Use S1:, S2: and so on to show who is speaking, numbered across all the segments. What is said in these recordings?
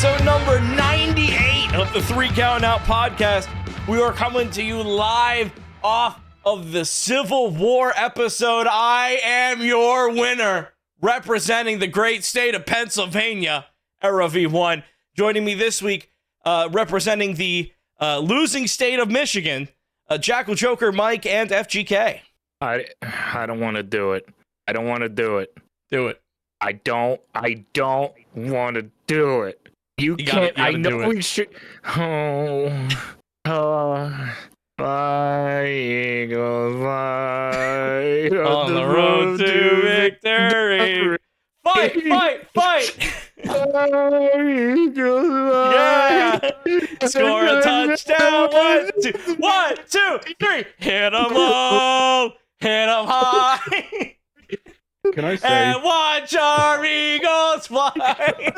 S1: episode number 98 of the 3 Count Out podcast. We are coming to you live off of the Civil War episode. I am your winner, representing the great state of Pennsylvania, Era V1. Joining me this week, representing the losing state of Michigan, Jackal, Joker, Mike, and FGK.
S2: I don't want to do it. I don't want to do it.
S1: Do it.
S2: I don't want to do it. You can't. I know we should. Fly, Eagles, fly
S1: on the road to victory. Fight! Yeah! Score a touchdown. 1, 2, 3. Hit 'em low. Hit 'em high.
S3: Can I say?
S1: And watch our Eagles fly.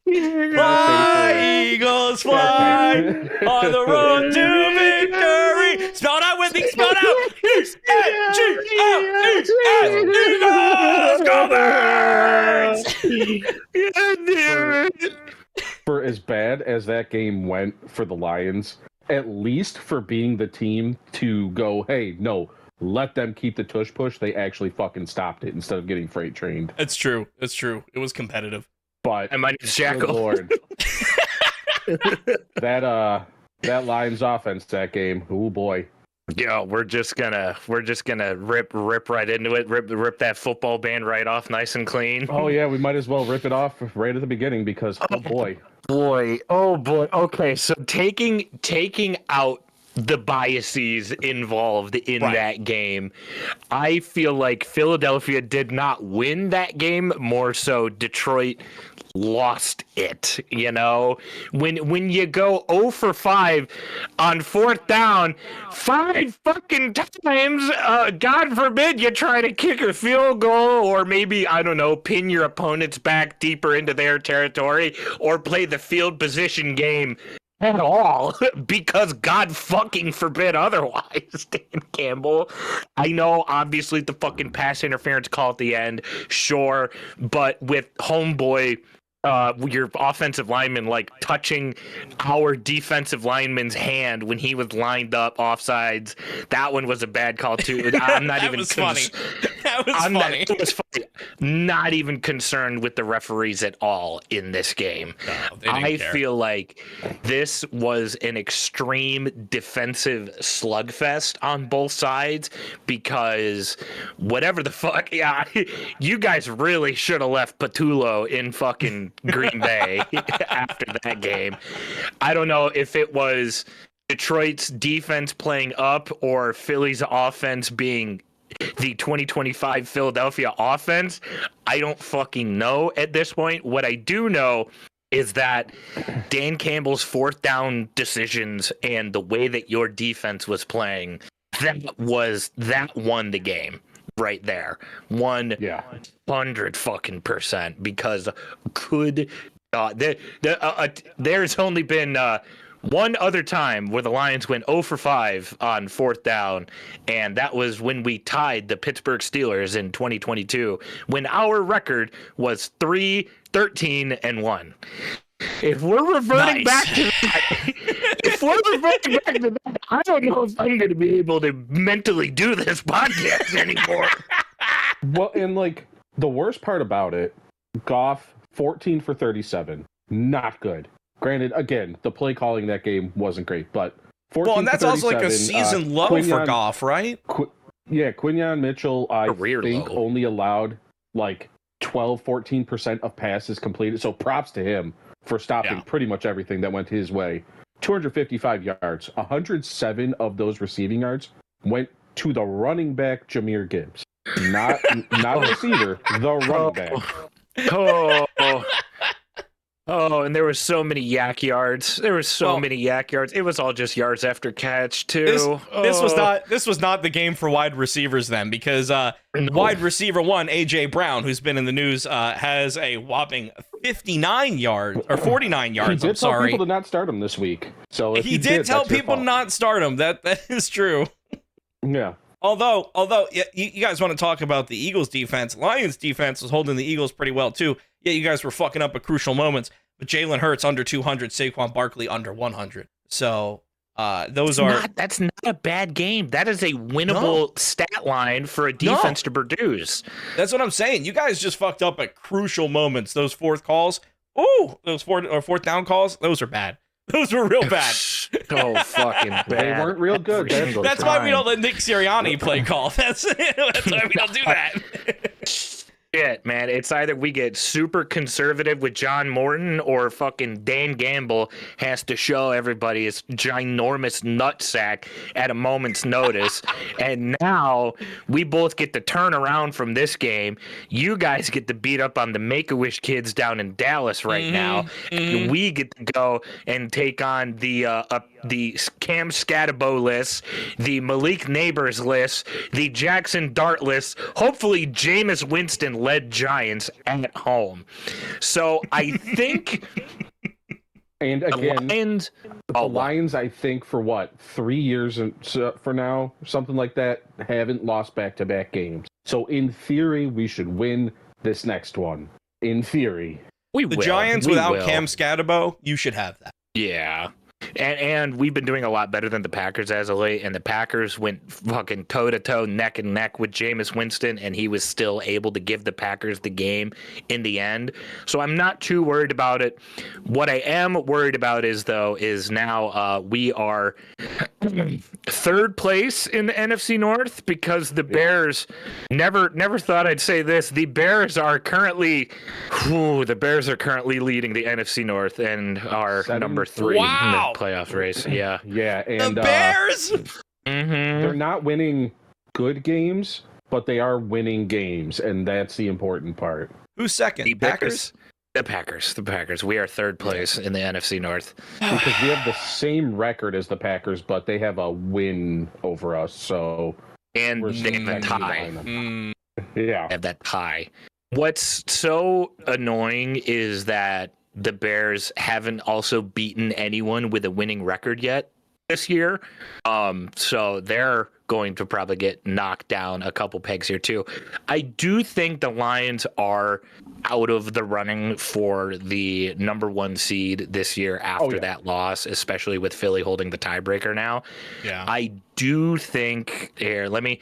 S1: Fly, Eagles, fly on the road to victory. Spell it out with me. Spell it out. Eagles, go Birds.
S3: For as bad as that game went for the Lions, at least for being the team to go, hey, no, let them keep the tush push, they actually fucking stopped it instead of getting freight trained.
S1: It's true. It was competitive.
S3: But
S2: and my name's Jackal.
S3: Lord, that Lions offense that game, oh boy.
S2: Yeah, we're just gonna rip right into it, rip that football band right off nice and clean.
S3: Oh yeah, we might as well rip it off right at the beginning because oh boy. Okay, so taking out the biases involved in that game, I feel like Philadelphia did not win that game, more so Detroit lost it. You know, when you go 0 for 5 on 4th down 5 fucking times, God forbid you try to kick a field goal or maybe, I don't know, pin your opponents back deeper into their territory or play the field position game at all, because God fucking forbid otherwise. Dan Campbell, I know obviously the fucking pass interference call at the end, sure, but with homeboy, your offensive lineman like touching our defensive lineman's hand when he was lined up offsides, that one was a bad call too. I'm not even
S1: funny. That was funny.
S2: It was funny. Not even concerned with the referees at all in this game.
S1: No, I
S2: feel like this was an extreme defensive slugfest on both sides because whatever the fuck, yeah, you guys really should have left Patullo in fucking Green Bay after that game. I don't know if it was Detroit's defense playing up or Philly's offense being the 2025 Philadelphia offense. I don't fucking know at this point. What I do know is that Dan Campbell's 4th down decisions and the way that your defense was playing, that won the game right there. 100 fucking percent, because good God, there's only been one other time where the Lions went 0 for 5 on 4th down, and that was when we tied the Pittsburgh Steelers in 2022, when our record was 3-13-1. If we're reverting back to that, I don't know if I'm going to be able to mentally do this podcast anymore.
S3: Well, and like the worst part about it, Goff 14 for 37, not good. Granted, again, the play calling that game wasn't great, but 14
S1: well, and that's also like a season low for Goff, right?
S3: Quinyon Mitchell, I think,
S2: low.
S3: only allowed like 14% of passes completed. So props to him for stopping pretty much everything that went his way. 255 yards, 107 of those receiving yards went to the running back Jahmyr Gibbs, not receiver, the running back.
S2: Oh, and there were so many yak yards. It was all just yards after catch too.
S1: This was not the game for wide receivers then, because wide receiver 1, AJ Brown, who's been in the news, has a whopping 59 yards or 49 yards.
S3: He did tell people to not start him this week. So
S1: he did tell people to not start him. That is true.
S3: Yeah.
S1: Although you guys want to talk about the Eagles defense, Lions defense was holding the Eagles pretty well too. Yeah, you guys were fucking up at crucial moments. but Jalen Hurts under 200, Saquon Barkley under 100. So that's
S2: not a bad game. That is a winnable stat line for a defense to produce.
S1: That's what I'm saying. You guys just fucked up at crucial moments. Those fourth calls. Ooh, those fourth down calls. Those are bad. Those were real bad.
S2: So fucking bad.
S3: They weren't real good.
S1: That's why we don't let Nick Sirianni play call. That's why we don't do that.
S2: Shit, man. It's either we get super conservative with John Morton or fucking Dan Gamble has to show everybody his ginormous nutsack at a moment's notice. And now we both get to turn around from this game. You guys get to beat up on the Make-A-Wish kids down in Dallas right now. And we get to go and take on the Cam Scatabo list, the Malik Neighbors list, the Jackson Dart list, hopefully Jameis Winston led Giants at home. So I think
S3: and again the Lions, I think for 3 years for now, something like that, haven't lost back-to-back games. So in theory, we should win this next one. In theory.
S1: The Giants without Cam Scatabo, you should have that.
S2: Yeah. And we've been doing a lot better than the Packers as of late, and the Packers went fucking toe-to-toe, neck and neck with Jameis Winston, and he was still able to give the Packers the game in the end. So I'm not too worried about it. What I am worried about is now we are third place in the NFC North because the Bears, never thought I'd say this, the Bears are currently leading the NFC North and are number 3 in the playoff race. Yeah.
S3: And
S1: the Bears.
S3: They're not winning good games, but they are winning games, and that's the important part.
S1: Who's second?
S2: The Packers. The Packers. We are third place in the NFC North.
S3: Because we have the same record as the Packers, but they have a win over us. So
S2: and they have a tie.
S3: Yeah.
S2: Have that tie. What's so annoying is that the Bears haven't also beaten anyone with a winning record yet this year. So they're going to probably get knocked down a couple pegs here too. I do think the Lions are out of the running for the number 1 seed this year after that loss, especially with Philly holding the tiebreaker now.
S1: Yeah.
S2: I do think here, let me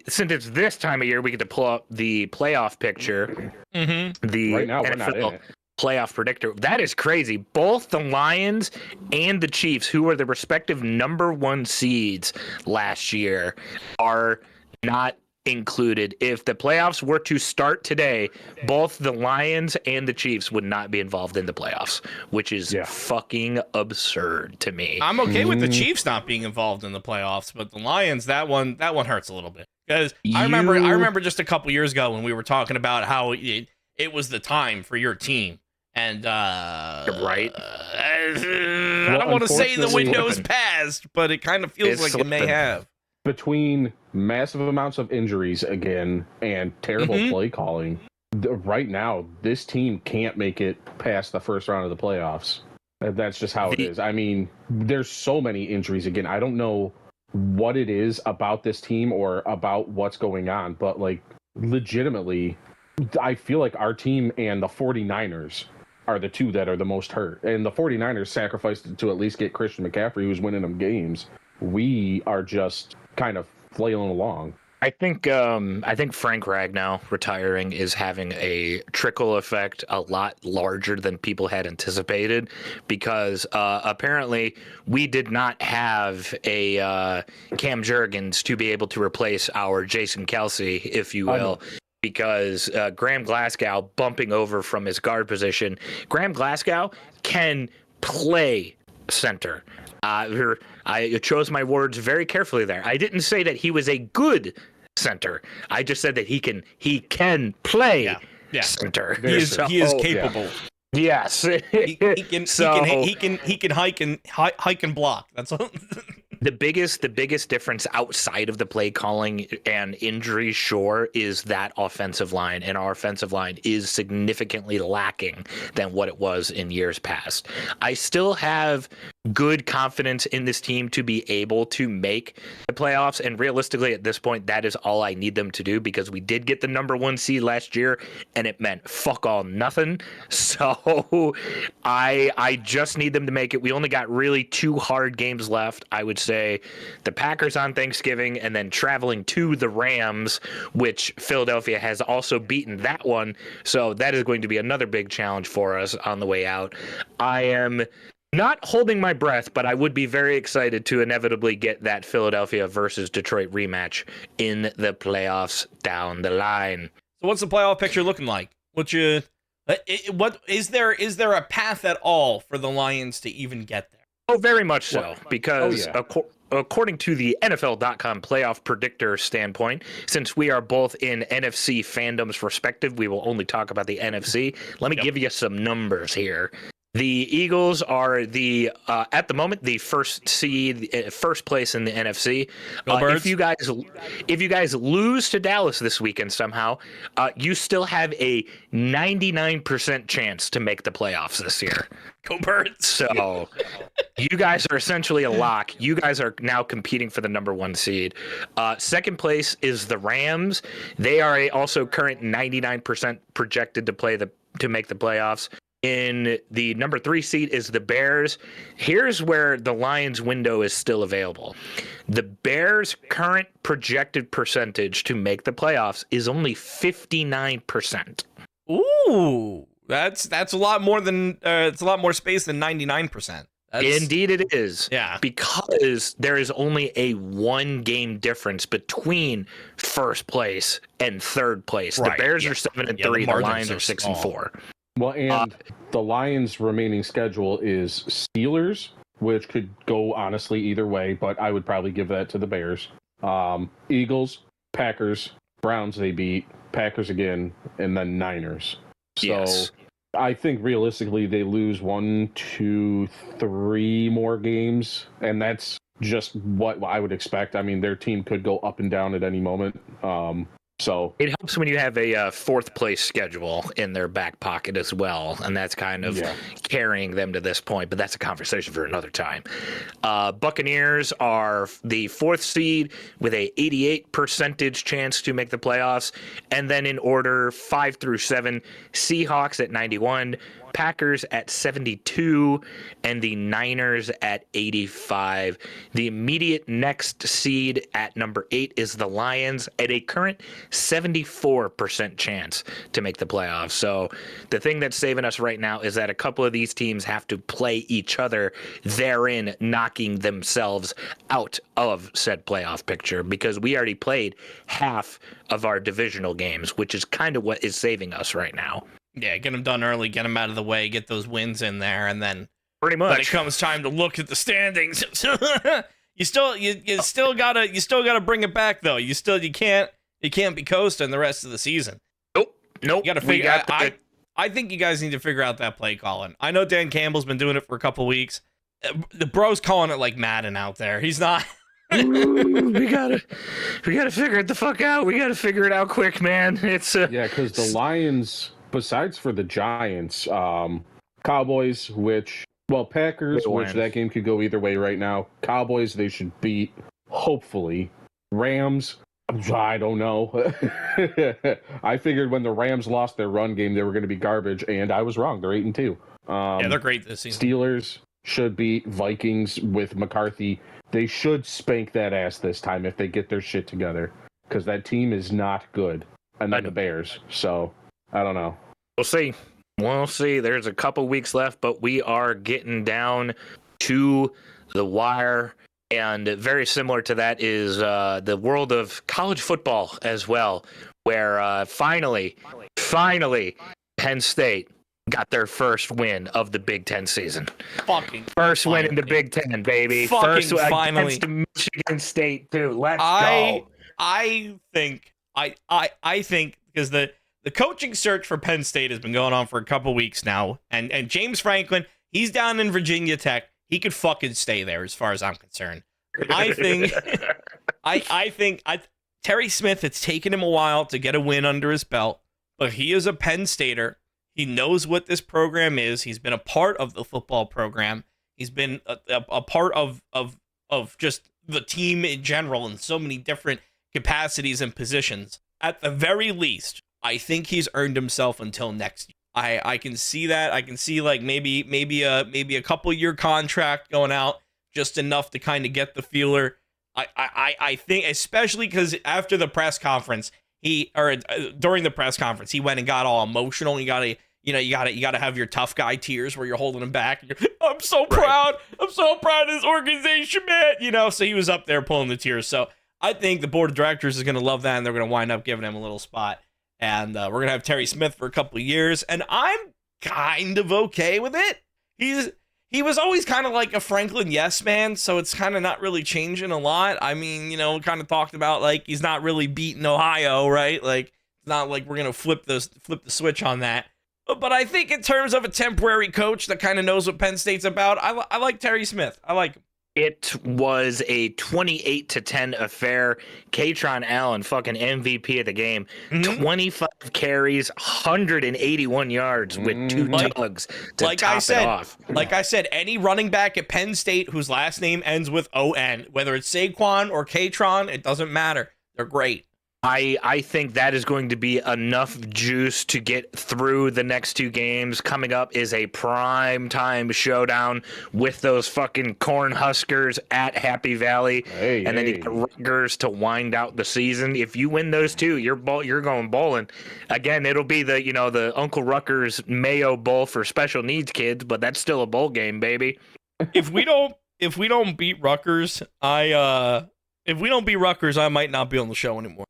S2: since it's this time of year, we get to pull up the playoff picture. The
S3: right now,
S2: NFL
S3: we're not in it.
S2: Playoff predictor. That is crazy. Both the Lions and the Chiefs, who were the respective number 1 seeds last year, are not included. If the playoffs were to start today, both the Lions and the Chiefs would not be involved in the playoffs, which is fucking absurd to me.
S1: I'm okay with the Chiefs not being involved in the playoffs, but the Lions, that one hurts a little bit. Because I remember just a couple years ago when we were talking about how it was the time for your team. And
S2: right.
S1: I don't want to say the window's passed, but it kind of feels like it may have.
S3: Between massive amounts of injuries again and terrible play calling, right now this team can't make it past the first round of the playoffs. That's just how it is. I mean, there's so many injuries again. I don't know what it is about this team or about what's going on, but like legitimately, I feel like our team and the 49ers are the two that are the most hurt. And the 49ers sacrificed to at least get Christian McCaffrey, who's winning them games. We are just kind of flailing along.
S2: I think Frank Ragnow retiring is having a trickle effect a lot larger than people had anticipated, because apparently we did not have a Cam Jurgens to be able to replace our Jason Kelsey, if you will. Because Graham Glasgow bumping over from his guard position. Graham Glasgow can play center. I chose my words very carefully there. I didn't say that he was a good center. I just said that he can play center.
S1: He is capable.
S2: Yeah. Yes.
S1: He can hike and block. That's all.
S2: The biggest difference outside of the play calling and injury, sure, is that offensive line, and our offensive line is significantly lacking than what it was in years past. I still have good confidence in this team to be able to make the playoffs. And realistically, at this point, that is all I need them to do, because we did get the number 1 seed last year and it meant fuck all nothing. So I just need them to make it. We only got really 2 hard games left. I would say the Packers on Thanksgiving and then traveling to the Rams, which Philadelphia has also beaten that one. So that is going to be another big challenge for us on the way out. I am not holding my breath, but I would be very excited to inevitably get that Philadelphia versus Detroit rematch in the playoffs down the line.
S1: So what's the playoff picture looking like? What is there a path at all for the Lions to even get there?
S2: Oh, very much so, because according to the NFL.com playoff predictor standpoint, since we are both in NFC fandoms respective, we will only talk about the NFC. Let me give you some numbers here. The Eagles are at the moment the first seed, first place in the NFC. If you guys lose to Dallas this weekend somehow, you still have a 99% chance to make the playoffs this year.
S1: Go Birds!
S2: So you guys are essentially a lock. You guys are now competing for the number 1 seed. Second place is the Rams. They are also current 99% projected to make the playoffs. In the number 3 seed is the Bears. Here's where the Lions window is still available. The Bears' current projected percentage to make the playoffs is only 59%.
S1: Ooh, that's a lot more than it's a lot more space than 99%.
S2: Indeed it is.
S1: Yeah.
S2: Because there is only a 1-game difference between first place and third place.
S1: Right.
S2: The Bears are 7-3, the Lions are 6-4.
S3: Well, and the Lions' remaining schedule is Steelers, which could go honestly either way, but I would probably give that to the Bears. Eagles, Packers, Browns they beat, Packers again, and then Niners. So
S2: yes.
S3: I think realistically they lose 1, 2, 3 more games, and that's just what I would expect. I mean, their team could go up and down at any moment. So
S2: it helps when you have a fourth place schedule in their back pocket as well, and that's kind of carrying them to this point. But that's a conversation for another time. Buccaneers are the 4th seed with a 88% chance to make the playoffs, and then in order 5 through 7, Seahawks at 91. Packers at 72 and the Niners at 85. The immediate next seed at number 8 is the Lions at a current 74% chance to make the playoffs. So the thing that's saving us right now is that a couple of these teams have to play each other, therein knocking themselves out of said playoff picture, because we already played half of our divisional games, which is kind of what is saving us right now.
S1: Yeah, get them done early, get them out of the way, get those wins in there, and then
S2: pretty much
S1: when it comes time to look at the standings, you still gotta bring it back though. You can't be coasting the rest of the season.
S2: Nope.
S1: You gotta figure. I think you guys need to figure out that play calling. I know Dan Campbell's been doing it for a couple weeks. The bro's calling it like Madden out there. He's not.
S2: Ooh, we gotta figure it the fuck out. We gotta figure it out quick, man. It's
S3: because the Lions. Besides for the Giants, Cowboys, Packers, which that game could go either way right now. Cowboys, they should beat, hopefully. Rams, I don't know. I figured when the Rams lost their run game, they were going to be garbage, and I was wrong. They're 8-2.
S1: Yeah, they're great this season.
S3: Steelers should beat Vikings with McCarthy. They should spank that ass this time if they get their shit together, because that team is not good. And then the Bears, so I don't know.
S2: We'll see. There's a couple weeks left, but we are getting down to the wire. And very similar to that is the world of college football as well, where finally, Penn State got their first win of the Big Ten season. First win in the Big Ten, baby. First win against Michigan State, too. Let's go.
S1: I think because the coaching search for Penn State has been going on for a couple weeks now, and James Franklin, he's down in Virginia Tech. He could fucking stay there as far as I'm concerned. I think Terry Smith, it's taken him a while to get a win under his belt, but he is a Penn Stater. He knows what this program is. He's been a part of the football program. He's been a part of just the team in general in so many different capacities and positions. At the very least, I think he's earned himself until next year. I can see that. I can see like maybe a couple year contract going out, just enough to kind of get the feeler. I think, especially because after the press conference, during the press conference, he went and got all emotional. You gotta have your tough guy tears where you're holding him back. I'm so proud. I'm so proud of this organization, man. So he was up there pulling the tears. So I think the board of directors is gonna love that, and they're gonna wind up giving him a little spot. And we're going to have Terry Smith for a couple of years, and I'm kind of okay with it. He was always kind of like a Franklin yes man, so it's kind of not really changing a lot. I mean, kind of talked about like he's not really beating Ohio, right? Like it's not like we're going to flip the switch on that. But I think in terms of a temporary coach that kind of knows what Penn State's about, I like Terry Smith. I like him.
S2: It was a 28-10 affair. Katron Allen, fucking MVP of the game. 25 carries, 181 yards with 2 tugs to top it off.
S1: Like I said, any running back at Penn State whose last name ends with O-N, whether it's Saquon or Katron, it doesn't matter. They're great.
S2: I think that is going to be enough juice to get through the next 2 games. Coming up is a prime time showdown with those fucking Cornhuskers at Happy Valley, and then you get Rutgers to wind out the season. If you win those 2, you're going bowling. Again, it'll be the Uncle Rutgers Mayo Bowl for special needs kids, but that's still a bowl game, baby.
S1: If we don't beat Rutgers, I might not be on the show anymore.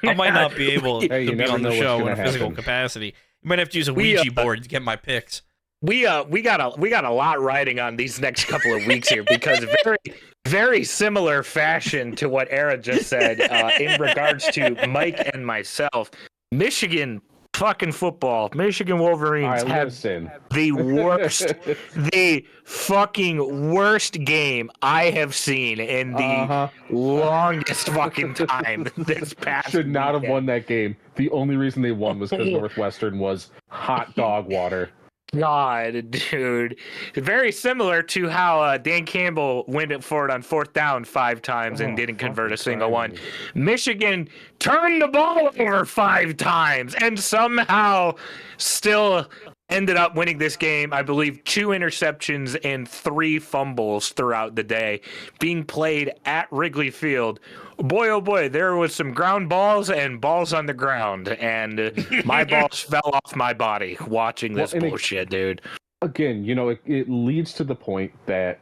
S1: I might not be able to be on the show in a physical capacity. You might have to use a Ouija board to get my picks.
S2: We got a lot riding on these next couple of weeks here because very, very similar fashion to what Era just said in regards to Mike and myself. Michigan fucking football. Michigan Wolverines have the fucking worst game I have seen in the longest fucking time this past
S3: Should not have won that game. The only reason they won was because Northwestern was hot dog water.
S2: God, dude. Very similar to how Dan Campbell went for it on 4th down 5 times and didn't convert a single one. Michigan turned the ball over 5 times and somehow still ended up winning this game. I believe 2 interceptions and 3 fumbles throughout the day being played at Wrigley Field. Boy, oh boy, there was some ground balls and balls on the ground, and my balls fell off my body watching this bullshit, dude.
S3: Again, it leads to the point that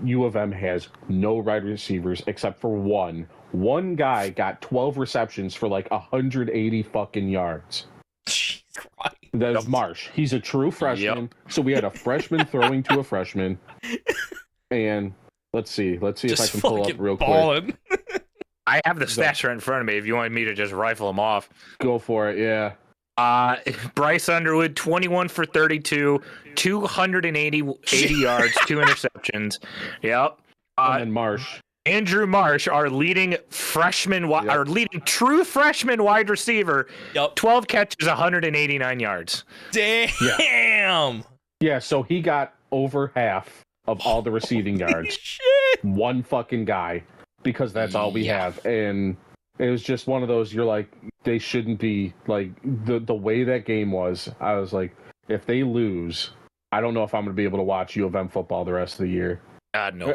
S3: U of M has no wide receivers except for one. One guy got 12 receptions for like 180 fucking yards.
S1: Jesus Christ.
S3: That's Marsh. He's a true freshman. So we had a freshman throwing to a freshman. And let's see if I can pull up real quick.
S2: I have the stats right in front of me if you want me to just rifle them off.
S3: Go for it, yeah.
S2: Bryce Underwood, 21 for 32, 280 yards, 2 interceptions. Yep.
S3: And then Marsh.
S2: Andrew Marsh, our leading freshman, our leading true freshman wide receiver, 12 catches, 189 yards.
S1: Damn.
S3: Yeah, so he got over half of all the receiving yards.
S1: Shit.
S3: One fucking guy, because that's all we have. And it was just one of those, you're like, they shouldn't be, like, the way that game was, I was like, if they lose, I don't know if I'm going to be able to watch U of M football the rest of the year.
S2: No. No.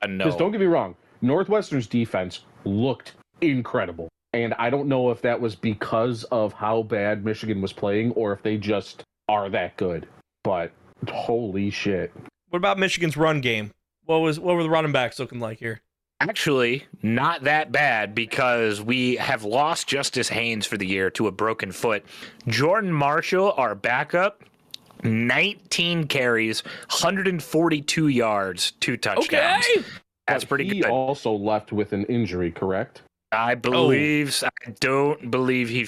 S3: Because don't get me wrong, Northwestern's defense looked incredible. And I don't know if that was because of how bad Michigan was playing or if they just are that good. But holy shit.
S1: What about Michigan's run game? What were the running backs looking like here?
S2: Actually, not that bad because we have lost Justice Haynes for the year to a broken foot. Jordan Marshall, our backup, 19 carries, 142 yards, 2 touchdowns. Okay. That's pretty good.
S3: He also left with an injury, correct?
S2: I believe. I don't believe he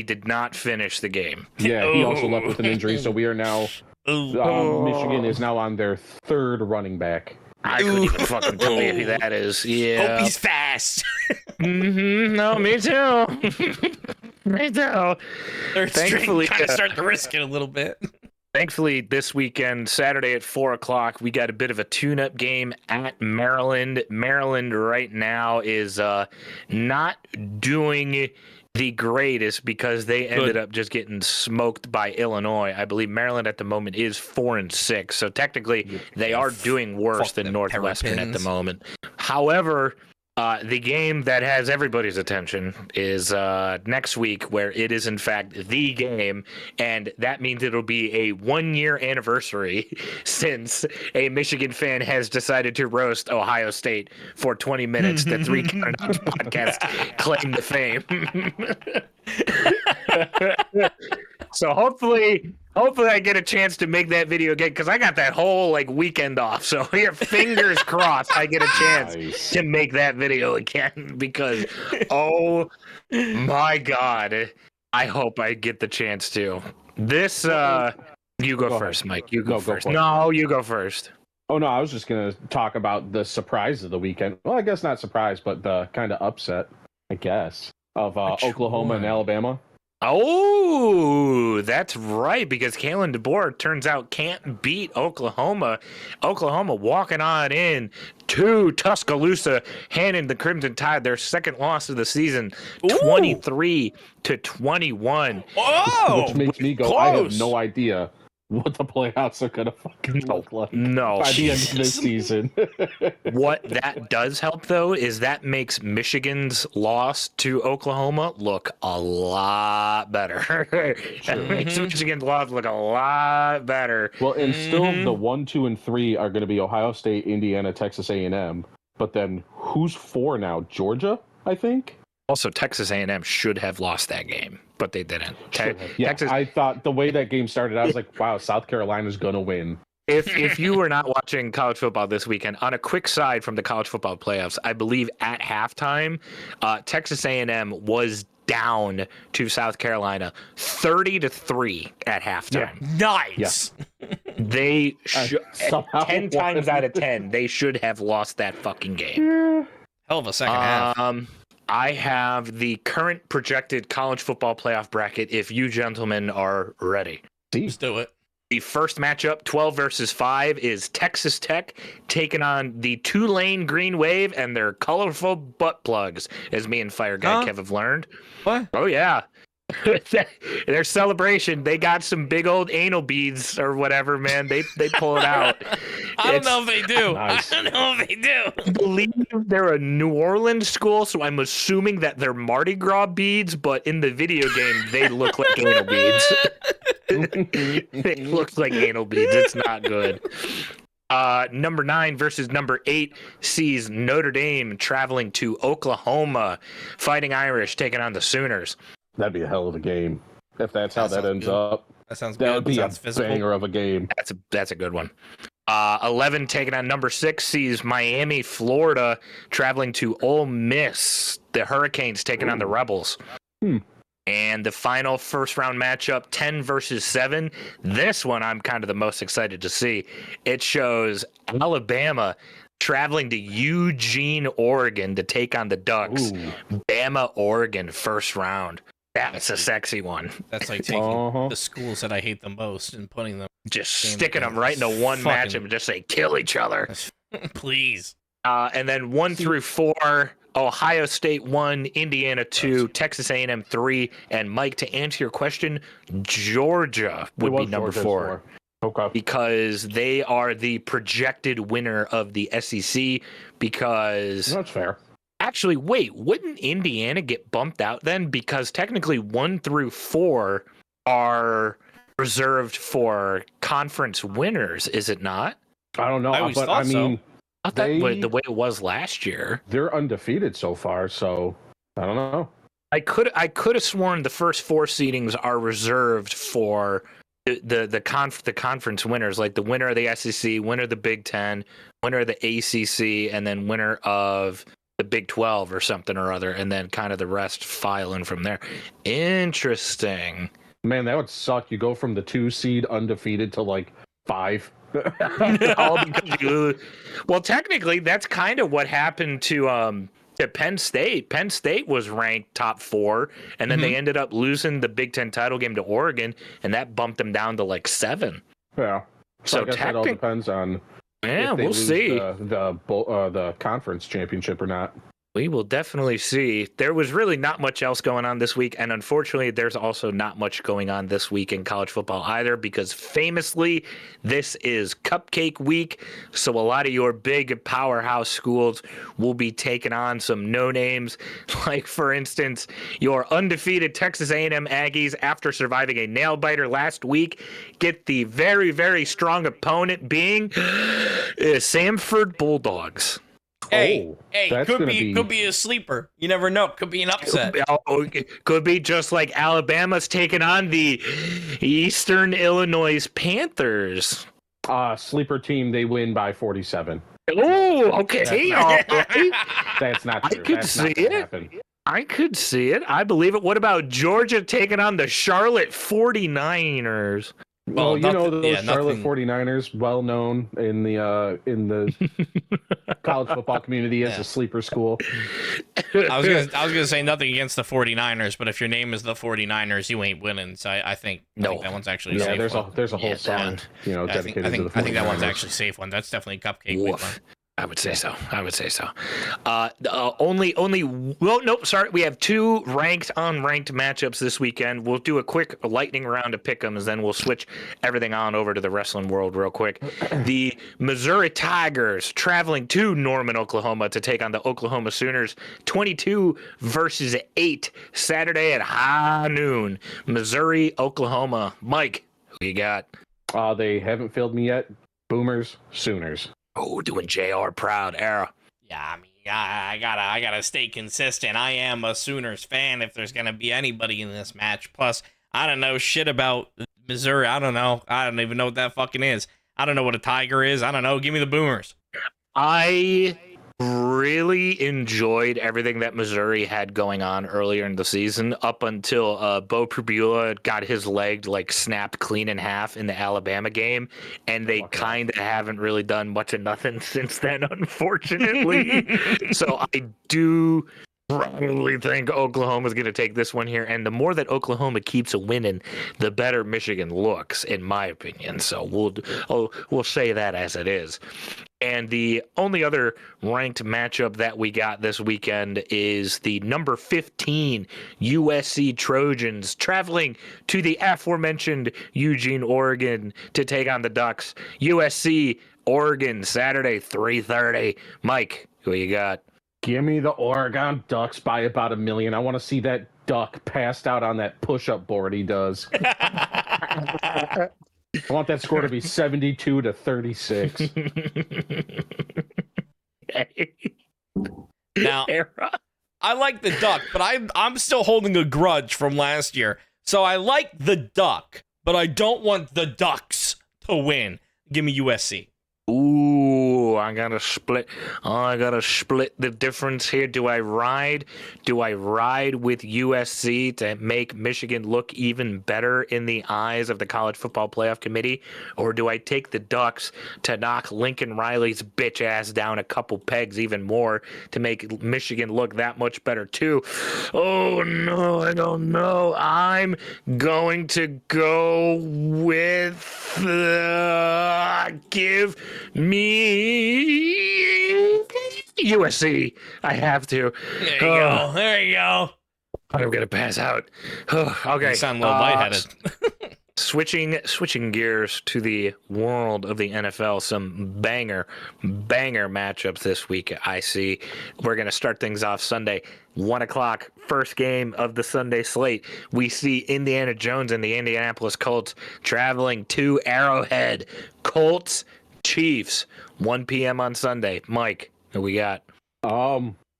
S2: did not finish the game.
S3: Yeah, he also left with an injury. So we are now. Michigan is now on their 3rd running back.
S2: I couldn't even fucking tell you who that is. Yeah.
S1: Hope he's fast.
S2: No, me too. Me too.
S1: Thankfully, kind of start to risk it a little bit.
S2: Thankfully, this weekend, Saturday at 4 o'clock, we got a bit of a tune-up game at Maryland. Maryland right now is not doing the greatest because they ended up just getting smoked by Illinois. I believe Maryland at the moment is 4-6, so technically they are doing worse than Northwestern at the moment. However, the game that has everybody's attention is next week, where it is in fact the game, and that means it'll be a 1-year anniversary since a Michigan fan has decided to roast Ohio State for 20 minutes. The Three Counting Out podcast claimed the fame. So hopefully I get a chance to make that video again, because I got that whole weekend off. So here, fingers crossed, I get a chance to make that video again, because oh my God, I hope I get the chance to. This you go first, Mike. You go first. No, you go first.
S3: Oh no, I was just gonna talk about the surprise of the weekend. Well, I guess not surprise, but the kind of upset, I guess, of Oklahoma and Alabama.
S2: Oh, that's right, because Kalen DeBoer turns out can't beat Oklahoma. Oklahoma walking on in to Tuscaloosa, handing the Crimson Tide their second loss of the season, 23-21.
S1: Oh,
S3: which makes me go,
S1: close.
S3: I have no idea what the playoffs are gonna fucking look like by the end of this season.
S2: What that does help, though, is that makes Michigan's loss to Oklahoma look a lot better. That makes Michigan's loss look a lot better.
S3: Well, and still the 1, 2, and 3 are going to be Ohio State, Indiana, Texas A&M. But then who's 4 now? Georgia, I think?
S2: Also, Texas A&M should have lost that game, but they didn't. Texas...
S3: I thought the way that game started, I was like, wow, South Carolina's going to win.
S2: If you were not watching college football this weekend, on a quick side from the college football playoffs, I believe at halftime, Texas A&M was down to South Carolina 30-3 at halftime.
S1: Yeah. Nice.
S2: Yeah. They 10 times out of 10, they should have lost that fucking game.
S3: Yeah.
S1: Hell of a second half.
S2: I have the current projected college football playoff bracket if you gentlemen are ready.
S1: Let's do it.
S2: The first matchup, 12 versus 5, is Texas Tech taking on the Tulane Green Wave and their colorful butt plugs, as me and Fire Guy Kev have learned.
S1: What?
S2: Oh, yeah. Their celebration, they got some big old anal beads or whatever, man. They pull it out.
S1: I don't know if they do.
S3: Nice.
S1: I don't know if they do.
S2: I believe they're a New Orleans school, so I'm assuming that they're Mardi Gras beads, but in the video game, they look like anal beads. They look like anal beads. It's not good. Number 9 versus number 8 sees Notre Dame traveling to Oklahoma, Fighting Irish taking on the Sooners.
S3: That'd be a hell of a game if that's how that ends up.
S1: That sounds good.
S3: That would be a
S1: physical.
S3: banger of a game.
S2: That's a good one. 11 taking on number 6 sees Miami, Florida traveling to Ole Miss. The Hurricanes taking on the Rebels. And the final first round matchup, 10 versus 7. This one I'm kind of the most excited to see. It shows Alabama traveling to Eugene, Oregon to take on the Ducks. Bama, Oregon, first round. That's a sexy one.
S1: That's like taking the schools that I hate the most and putting them...
S2: Just sticking them right into one matchup and just say, kill each other.
S1: Please.
S2: And then 1 through 4, Ohio State 1, Indiana 2, Texas A&M 3, and Mike, to answer your question, Georgia would be number 4.
S3: Okay.
S2: Because they are the projected winner of the SEC, because...
S3: That's fair.
S2: Actually, wait, wouldn't Indiana get bumped out then? Because technically 1 through 4 are reserved for conference winners, is it not?
S3: I don't know,
S1: I always
S3: but
S1: thought
S3: I mean...
S1: so.
S2: I thought that the way it was last year.
S3: They're undefeated so far, so I don't know.
S2: I could have sworn the first 4 seedings are reserved for the conference winners, like the winner of the SEC, winner of the Big Ten, winner of the ACC, and then winner of the Big 12 or something or other, and then kind of the rest file in from there. Interesting.
S3: Man, that would suck. You go from the 2 seed undefeated to like 5.
S2: All because well, technically, that's kind of what happened to to Penn State. Penn State was ranked top 4, and then they ended up losing the Big Ten title game to Oregon, and that bumped them down to like 7.
S3: Yeah.
S2: So
S3: I guess that all depends on if they
S2: we'll
S3: lose
S2: see
S3: the conference championship or not.
S2: We will definitely see. There was really not much else going on this week, and unfortunately, there's also not much going on this week in college football either, because famously, this is Cupcake Week, so a lot of your big powerhouse schools will be taking on some no-names, like, for instance, your undefeated Texas A&M Aggies, after surviving a nail-biter last week, get the very, very strong opponent being Samford Bulldogs.
S1: Hey, could be a sleeper. You never know. Could be an upset.
S2: Could be just like Alabama's taking on the Eastern Illinois Panthers.
S3: Sleeper team, they win by 47.
S2: Oh, okay.
S3: That's not true.
S2: I could see it. I could see it. I believe it. What about Georgia taking on the Charlotte 49ers?
S3: Well, those Charlotte 49ers, well known in the college football community as a sleeper school.
S1: I was gonna say nothing against the 49ers, but if your name is the 49ers, you ain't winning. So I think that one's actually a safe one.
S3: There's a whole song, dedicated to the 49ers.
S1: I think that one's actually a safe one. That's definitely a Cupcake Week one.
S2: I would say so. We have 2 ranked, unranked matchups this weekend. We'll do a quick lightning round of pick'ems, then we'll switch everything on over to the wrestling world real quick. The Missouri Tigers traveling to Norman, Oklahoma to take on the Oklahoma Sooners. 22-8, Saturday at high noon. Missouri, Oklahoma. Mike, who you got?
S3: They haven't failed me yet. Boomers, Sooners.
S2: Oh, doing JR proud, era.
S1: Yeah, I mean, I gotta stay consistent. I am a Sooners fan if there's gonna be anybody in this match. Plus, I don't know shit about Missouri. I don't know. I don't even know what that fucking is. I don't know what a Tiger is. I don't know. Give me the Boomers.
S2: I really enjoyed everything that Missouri had going on earlier in the season, up until Bo Pribula got his leg snapped clean in half in the Alabama game, and they kind of haven't really done much of nothing since then, unfortunately. So I do probably think Oklahoma's going to take this one here, and the more that Oklahoma keeps winning, the better Michigan looks, in my opinion. So we'll say that as it is. And the only other ranked matchup that we got this weekend is the number 15 USC Trojans traveling to the aforementioned Eugene, Oregon to take on the Ducks. USC, Oregon, Saturday, 3:30. Mike, who you got?
S3: Give me the Oregon Ducks by about 1 million. I want to see that duck passed out on that push-up board he does. I want that score to be 72-36.
S1: Now, I like the Duck, but I'm still holding a grudge from last year. So I like the Duck, but I don't want the Ducks to win. Give me USC.
S2: Ooh, I gotta split the difference here. Do I ride with USC to make Michigan look even better in the eyes of the College Football Playoff Committee? Or do I take the Ducks to knock Lincoln Riley's bitch ass down a couple pegs even more to make Michigan look that much better too? Oh no, I don't know. I'm going to go with give me USC. I have to.
S1: There you go.
S2: I'm gonna pass out. Okay.
S1: You sound a little lightheaded.
S2: Switching gears to the world of the NFL, some banger matchups this week. I see. We're gonna start things off Sunday, 1:00, first game of the Sunday slate. We see Indiana Jones and the Indianapolis Colts traveling to Arrowhead. Colts, Chiefs, 1 p.m. on Sunday. Mike, who we got?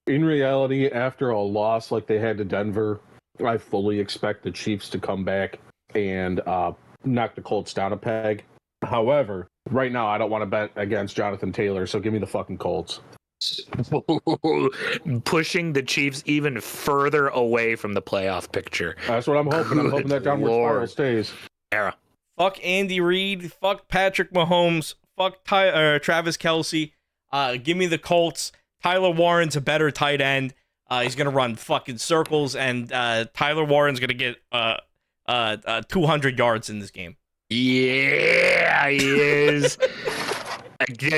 S3: In reality, after a loss like they had to Denver, I fully expect the Chiefs to come back and knock the Colts down a peg. However, right now I don't want to bet against Jonathan Taylor, so give me the fucking Colts.
S2: Pushing the Chiefs even further away from the playoff picture.
S3: That's what I'm hoping. I'm hoping that downward spiral stays.
S2: Era.
S1: Fuck Andy Reid. Fuck Patrick Mahomes. Fuck Travis Kelce. Give me the Colts. Tyler Warren's a better tight end. He's gonna run fucking circles, and Tyler Warren's gonna get 200 yards in this game.
S2: Yeah, he is.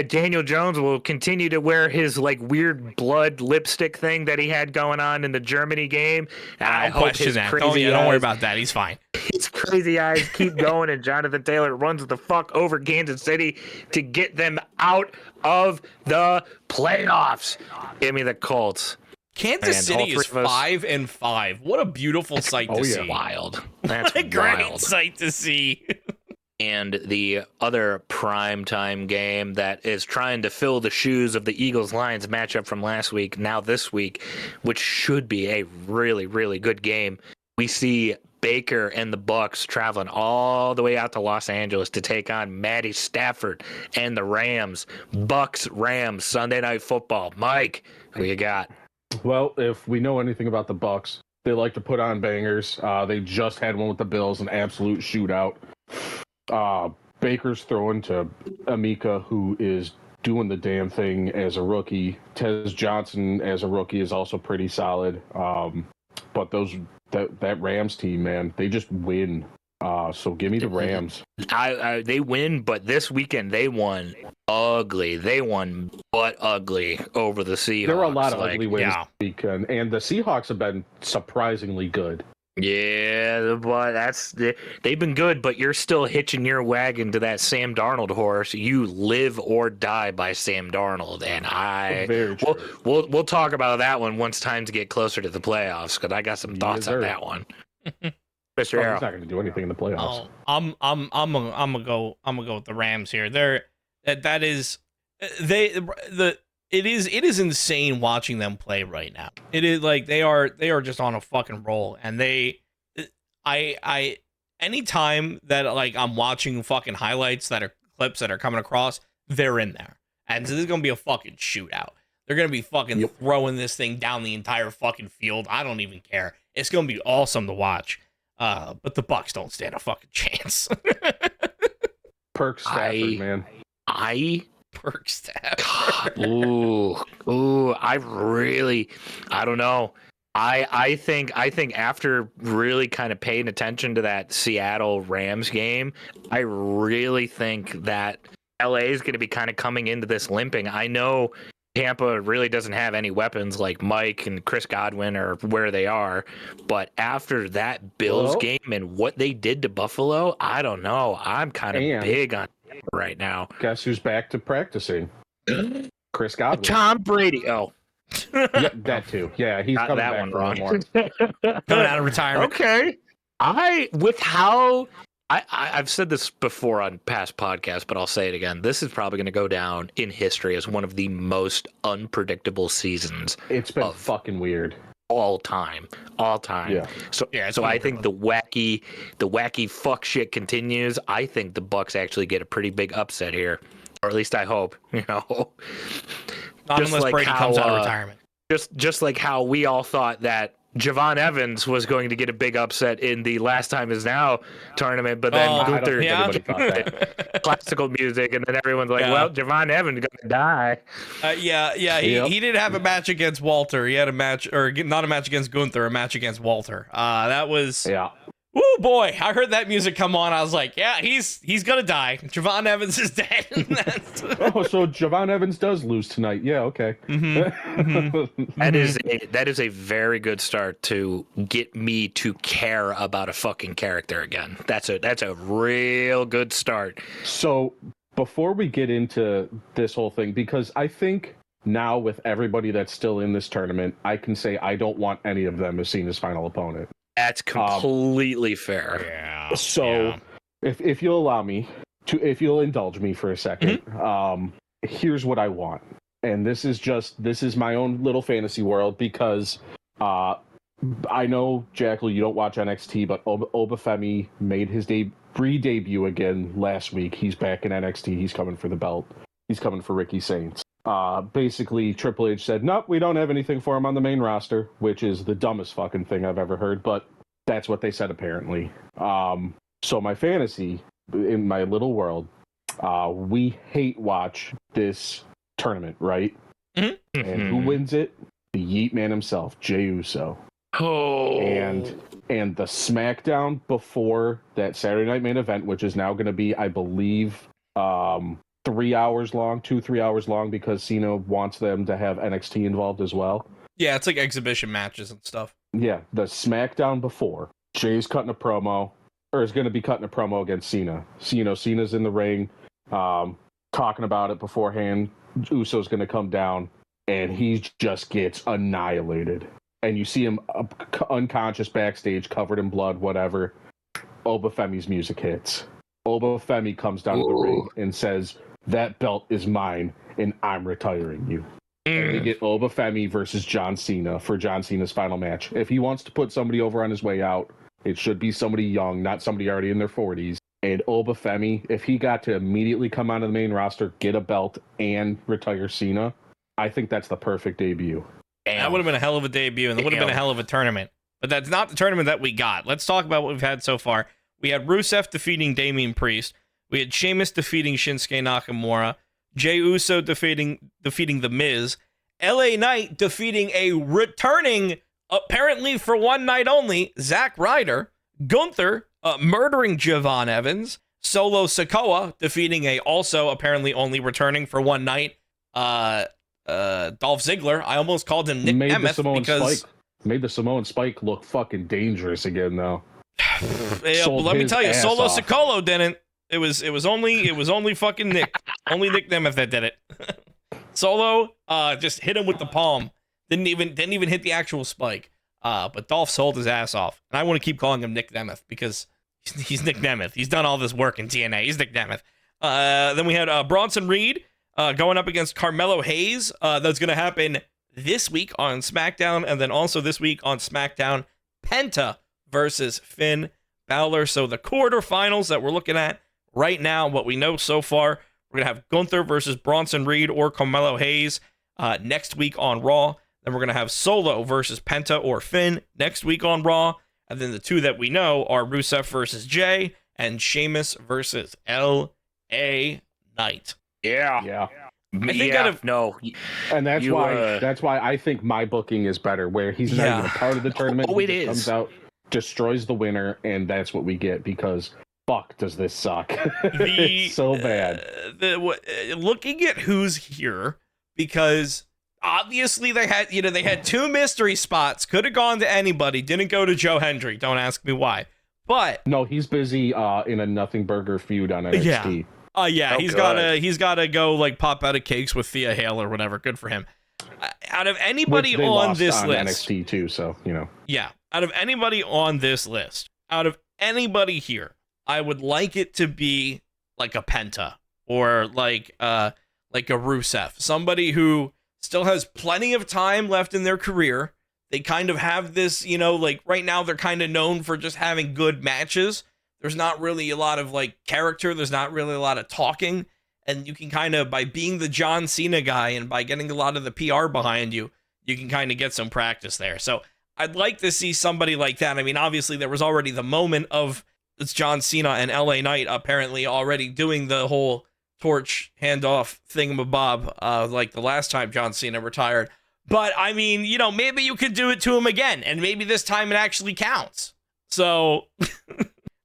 S2: Daniel Jones will continue to wear his like weird blood lipstick thing that he had going on in the Germany game. And I hope his
S1: that.
S2: crazy
S1: Don't worry about that. He's fine.
S2: His crazy eyes keep going, and Jonathan Taylor runs the fuck over Kansas City to get them out of the playoffs. Give me the Colts.
S1: Kansas City is 5-5. What a beautiful sight to see.
S2: Wild. That's
S1: what a great
S2: wild.
S1: sight to see.
S2: And the other primetime game that is trying to fill the shoes of the Eagles-Lions matchup from last week, now this week, which should be a really, really good game. We see Baker and the Bucks traveling all the way out to Los Angeles to take on Matty Stafford and the Rams. Bucks, Rams, Sunday Night Football. Mike, who you got?
S3: Well, if we know anything about the Bucks, they like to put on bangers. They just had one with the Bills, an absolute shootout. Baker's throwing to Amika, who is doing the damn thing as a rookie. Tez Johnson as a rookie is also pretty solid. But that Rams team, man, they just win. So give me the Rams.
S2: They win, but this weekend they won ugly. They won but ugly over the Seahawks.
S3: There were a lot of ugly wins this weekend, and the Seahawks have been surprisingly good.
S2: Yeah, but they've been good, but you're still hitching your wagon to that Sam Darnold horse. You live or die by Sam Darnold, and we'll talk about that one once times get closer to the playoffs, because I got some thoughts on that one. Mr. Arrow.
S3: He's not going to do anything in the playoffs.
S1: I'm gonna go with the Rams here. It is insane watching them play right now. It is like they are just on a fucking roll, and anytime that like I'm watching fucking highlights that are clips that are coming across, they're in there, and so this is gonna be a fucking shootout. They're gonna be fucking throwing this thing down the entire fucking field. I don't even care. It's gonna be awesome to watch. But the Bucks don't stand a fucking chance.
S3: Perk Stafford, man.
S1: Perk Stafford.
S2: I don't know. I think after really kind of paying attention to that Seattle Rams game, I really think that LA is going to be kind of coming into this limping. I know Tampa really doesn't have any weapons like Mike and Chris Godwin or where they are, but after that Bills game and what they did to Buffalo, I don't know. I'm kind of big on Tampa right now.
S3: Guess who's back to practicing? Chris Godwin.
S2: Tom Brady. Oh.
S3: Yeah, that too. Yeah, he's coming back for one more.
S1: Coming out of retirement.
S2: Okay. I've said this before on past podcasts, but I'll say it again. This is probably going to go down in history as one of the most unpredictable seasons.
S3: It's been fucking weird.
S2: All time.
S3: Yeah.
S2: So I think the wacky fuck shit continues. I think the Bucks actually get a pretty big upset here, or at least I hope.
S1: Not unless Brady comes out of retirement.
S2: Just like how we all thought that Javon Evans was going to get a big upset in the Last Time Is Now tournament, but then Gunther classical music, and then everyone's like, well, Javon Evans is going to die.
S1: He did have a match against Walter. He had a match, or not a match against Gunther, a match against Walter. That was...
S3: Yeah.
S1: Oh boy, I heard that music come on. I was like, yeah, he's gonna die. Javon Evans is dead.
S3: So Javon Evans does lose tonight. Yeah, okay.
S2: That is a very good start to get me to care about a fucking character again. That's a real good start.
S3: So before we get into this whole thing, because I think now with everybody that's still in this tournament, I can say I don't want any of them as Cena's final opponent.
S2: That's completely fair.
S1: Yeah.
S3: So, if you'll allow me to, if you'll indulge me for a second, here's what I want, and this is my own little fantasy world, because I know, Jackal, you don't watch NXT, but Obafemi made his debut again last week. He's back in NXT. He's coming for the belt. He's coming for Ricky Saints. Basically, Triple H said, nope, we don't have anything for him on the main roster, which is the dumbest fucking thing I've ever heard, but that's what they said apparently. So my fantasy, in my little world, we hate watch this tournament, right?
S1: Mm-hmm.
S3: And who wins it? The Yeet Man himself, Jey Uso.
S2: Oh.
S3: And the SmackDown before that Saturday Night Main Event, which is now going to be, I believe, 3 hours long, 2-3 hours long, because Cena wants them to have NXT involved as well.
S1: Yeah, it's like exhibition matches and stuff.
S3: Yeah, the SmackDown before, Jay's cutting a promo, or is going to be cutting a promo against Cena. Cena's in the ring, talking about it beforehand. Uso's going to come down, and he just gets annihilated. And you see him unconscious backstage, covered in blood, whatever. Obafemi's music hits. Obafemi comes down to the ring and says, "That belt is mine, and I'm retiring you." And we get Obafemi versus John Cena for John Cena's final match. If he wants to put somebody over on his way out, it should be somebody young, not somebody already in their 40s. And Obafemi, if he got to immediately come onto the main roster, get a belt, and retire Cena, I think that's the perfect debut.
S1: That would have been a hell of a debut, and it would have been a hell of a tournament. But that's not the tournament that we got. Let's talk about what we've had so far. We had Rusev defeating Damian Priest. We had Sheamus defeating Shinsuke Nakamura. Jey Uso defeating The Miz. LA Knight defeating a returning, apparently for one night only, Zack Ryder. Gunther murdering Javon Evans. Solo Sikoa defeating a also apparently only returning for one night, Dolph Ziggler. I almost called him Nick Nemeth because
S3: made the Samoan Spike look fucking dangerous again, though.
S1: Yeah, but let me tell you, Solo Sikoa didn't. It was only fucking Nick. Only Nick Nemeth that did it. Solo just hit him with the palm. Didn't even hit the actual spike. But Dolph sold his ass off, and I want to keep calling him Nick Nemeth because he's Nick Nemeth. He's done all this work in TNA. He's Nick Nemeth. Then we had Bronson Reed going up against Carmelo Hayes. That's going to happen this week on SmackDown, and then also this week on SmackDown, Penta versus Finn Balor. So the quarterfinals that we're looking at right now, what we know so far, we're going to have Gunther versus Bronson Reed or Carmelo Hayes next week on Raw. Then we're going to have Solo versus Penta or Finn next week on Raw. And then the two that we know are Rusev versus Jay and Sheamus versus L.A. Knight.
S2: Yeah.
S1: I think
S2: no.
S3: And that's why I think my booking is better, where he's not even a part of the tournament.
S2: It is.
S3: Comes out, destroys the winner, and that's what we get, because fuck does this suck. It's so bad.
S1: Looking at who's here, because obviously they had two mystery spots, could have gone to anybody, didn't go to Joe Hendry. Don't ask me why. But
S3: no, he's busy in a Nothing Burger feud on NXT.
S1: He's gotta go like pop out of cakes with Thea Hale or whatever. Good for him. Out of anybody on this list,
S3: NXT too, so you know.
S1: Yeah, out of anybody on this list, out of anybody here, I would like it to be like a Penta or like a Rusev, somebody who still has plenty of time left in their career. They kind of have this, like right now they're kind of known for just having good matches. There's not really a lot of like character. There's not really a lot of talking. And you can kind of, by being the John Cena guy and by getting a lot of the PR behind you, you can kind of get some practice there. So I'd like to see somebody like that. I mean, obviously there was already the moment of it's John Cena and LA Knight apparently already doing the whole torch handoff thingamabob, like the last time John Cena retired. But I mean, maybe you could do it to him again, and maybe this time it actually counts. So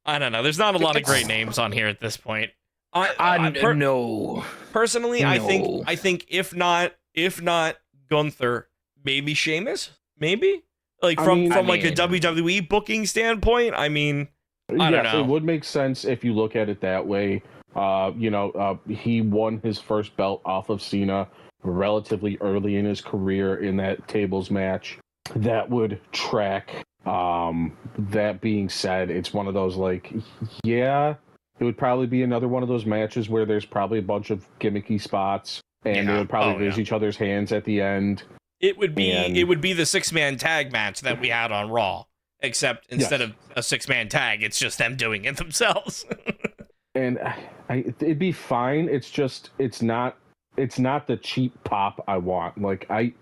S1: I don't know. There's not a lot of great names on here at this point.
S2: No.
S1: Personally,
S2: no.
S1: I think if not Gunther, maybe Sheamus, maybe like from like a WWE booking standpoint. I mean, I don't know.
S3: It would make sense if you look at it that way. He won his first belt off of Cena relatively early in his career in that tables match. That would track. That being said, it's one of those it would probably be another one of those matches where there's probably a bunch of gimmicky spots, and they would probably raise each other's hands at the end.
S1: It would be the 6-man tag match that we had on Raw, except instead of a 6-man tag, it's just them doing it themselves.
S3: And it'd be fine. It's just it's not the cheap pop I want. Like I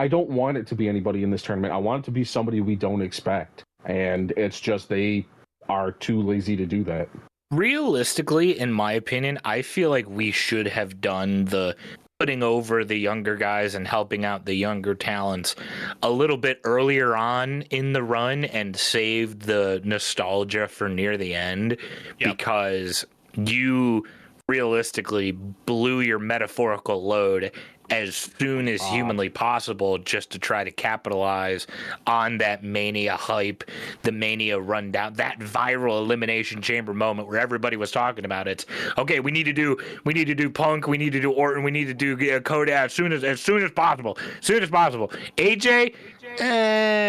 S3: don't want it to be anybody in this tournament. I want it to be somebody we don't expect, and it's just they are too lazy to do that.
S2: Realistically, in my opinion, I feel like we should have done the putting over the younger guys and helping out the younger talents a little bit earlier on in the run and saved the nostalgia for near the end because you realistically blew your metaphorical load as soon as humanly possible just to try to capitalize on that Mania hype, the Mania rundown, that viral Elimination Chamber moment where everybody was talking about it. Okay, we need to do Punk, we need to do Orton, we need to do Cody as soon as possible. AJ,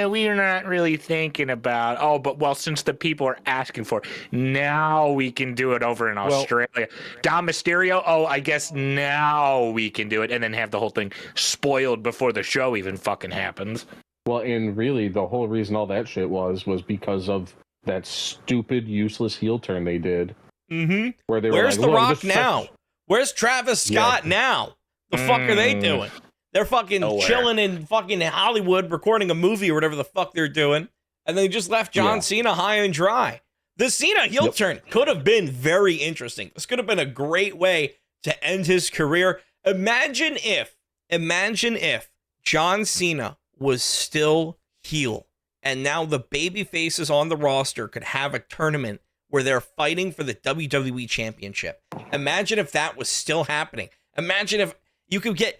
S2: we're not really thinking about. But since the people are asking for it, now we can do it over in Australia. Dom Mysterio, I guess now we can do it, and then have the whole thing spoiled before the show even fucking happens.
S3: Well, and really, the whole reason all that shit was because of that stupid, useless heel turn they did.
S1: Mm-hmm.
S3: Where they
S1: Where's
S3: were like,
S1: The Rock now? Where's Travis Scott now? The fuck are they doing? They're fucking chilling in fucking Hollywood, recording a movie or whatever the fuck they're doing, and they just left John Cena high and dry. The Cena heel turn could have been very interesting. This could have been a great way to end his career. Imagine if John Cena was still heel, and now the baby faces on the roster could have a tournament where they're fighting for the WWE Championship. Imagine if that was still happening. Imagine if you could get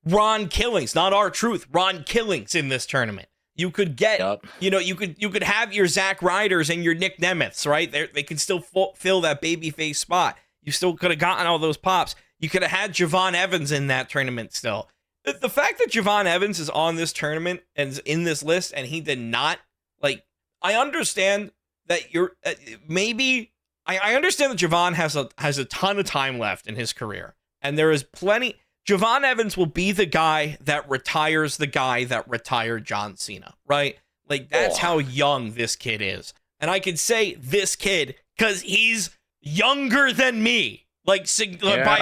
S1: Ron Killings, not R-Truth, Ron Killings in this tournament. You could get, you could have your Zack Ryders and your Nick Nemeths, right? They could still fill that babyface spot. You still could have gotten all those pops. You could have had Javon Evans in that tournament still. The fact that Javon Evans is on this tournament and is in this list and he did not, I understand that you're, I understand that Javon has a ton of time left in his career. And there is plenty. Javon Evans will be the guy that retires the guy that retired John Cena, right? That's how young this kid is. And I can say this kid because he's younger than me, by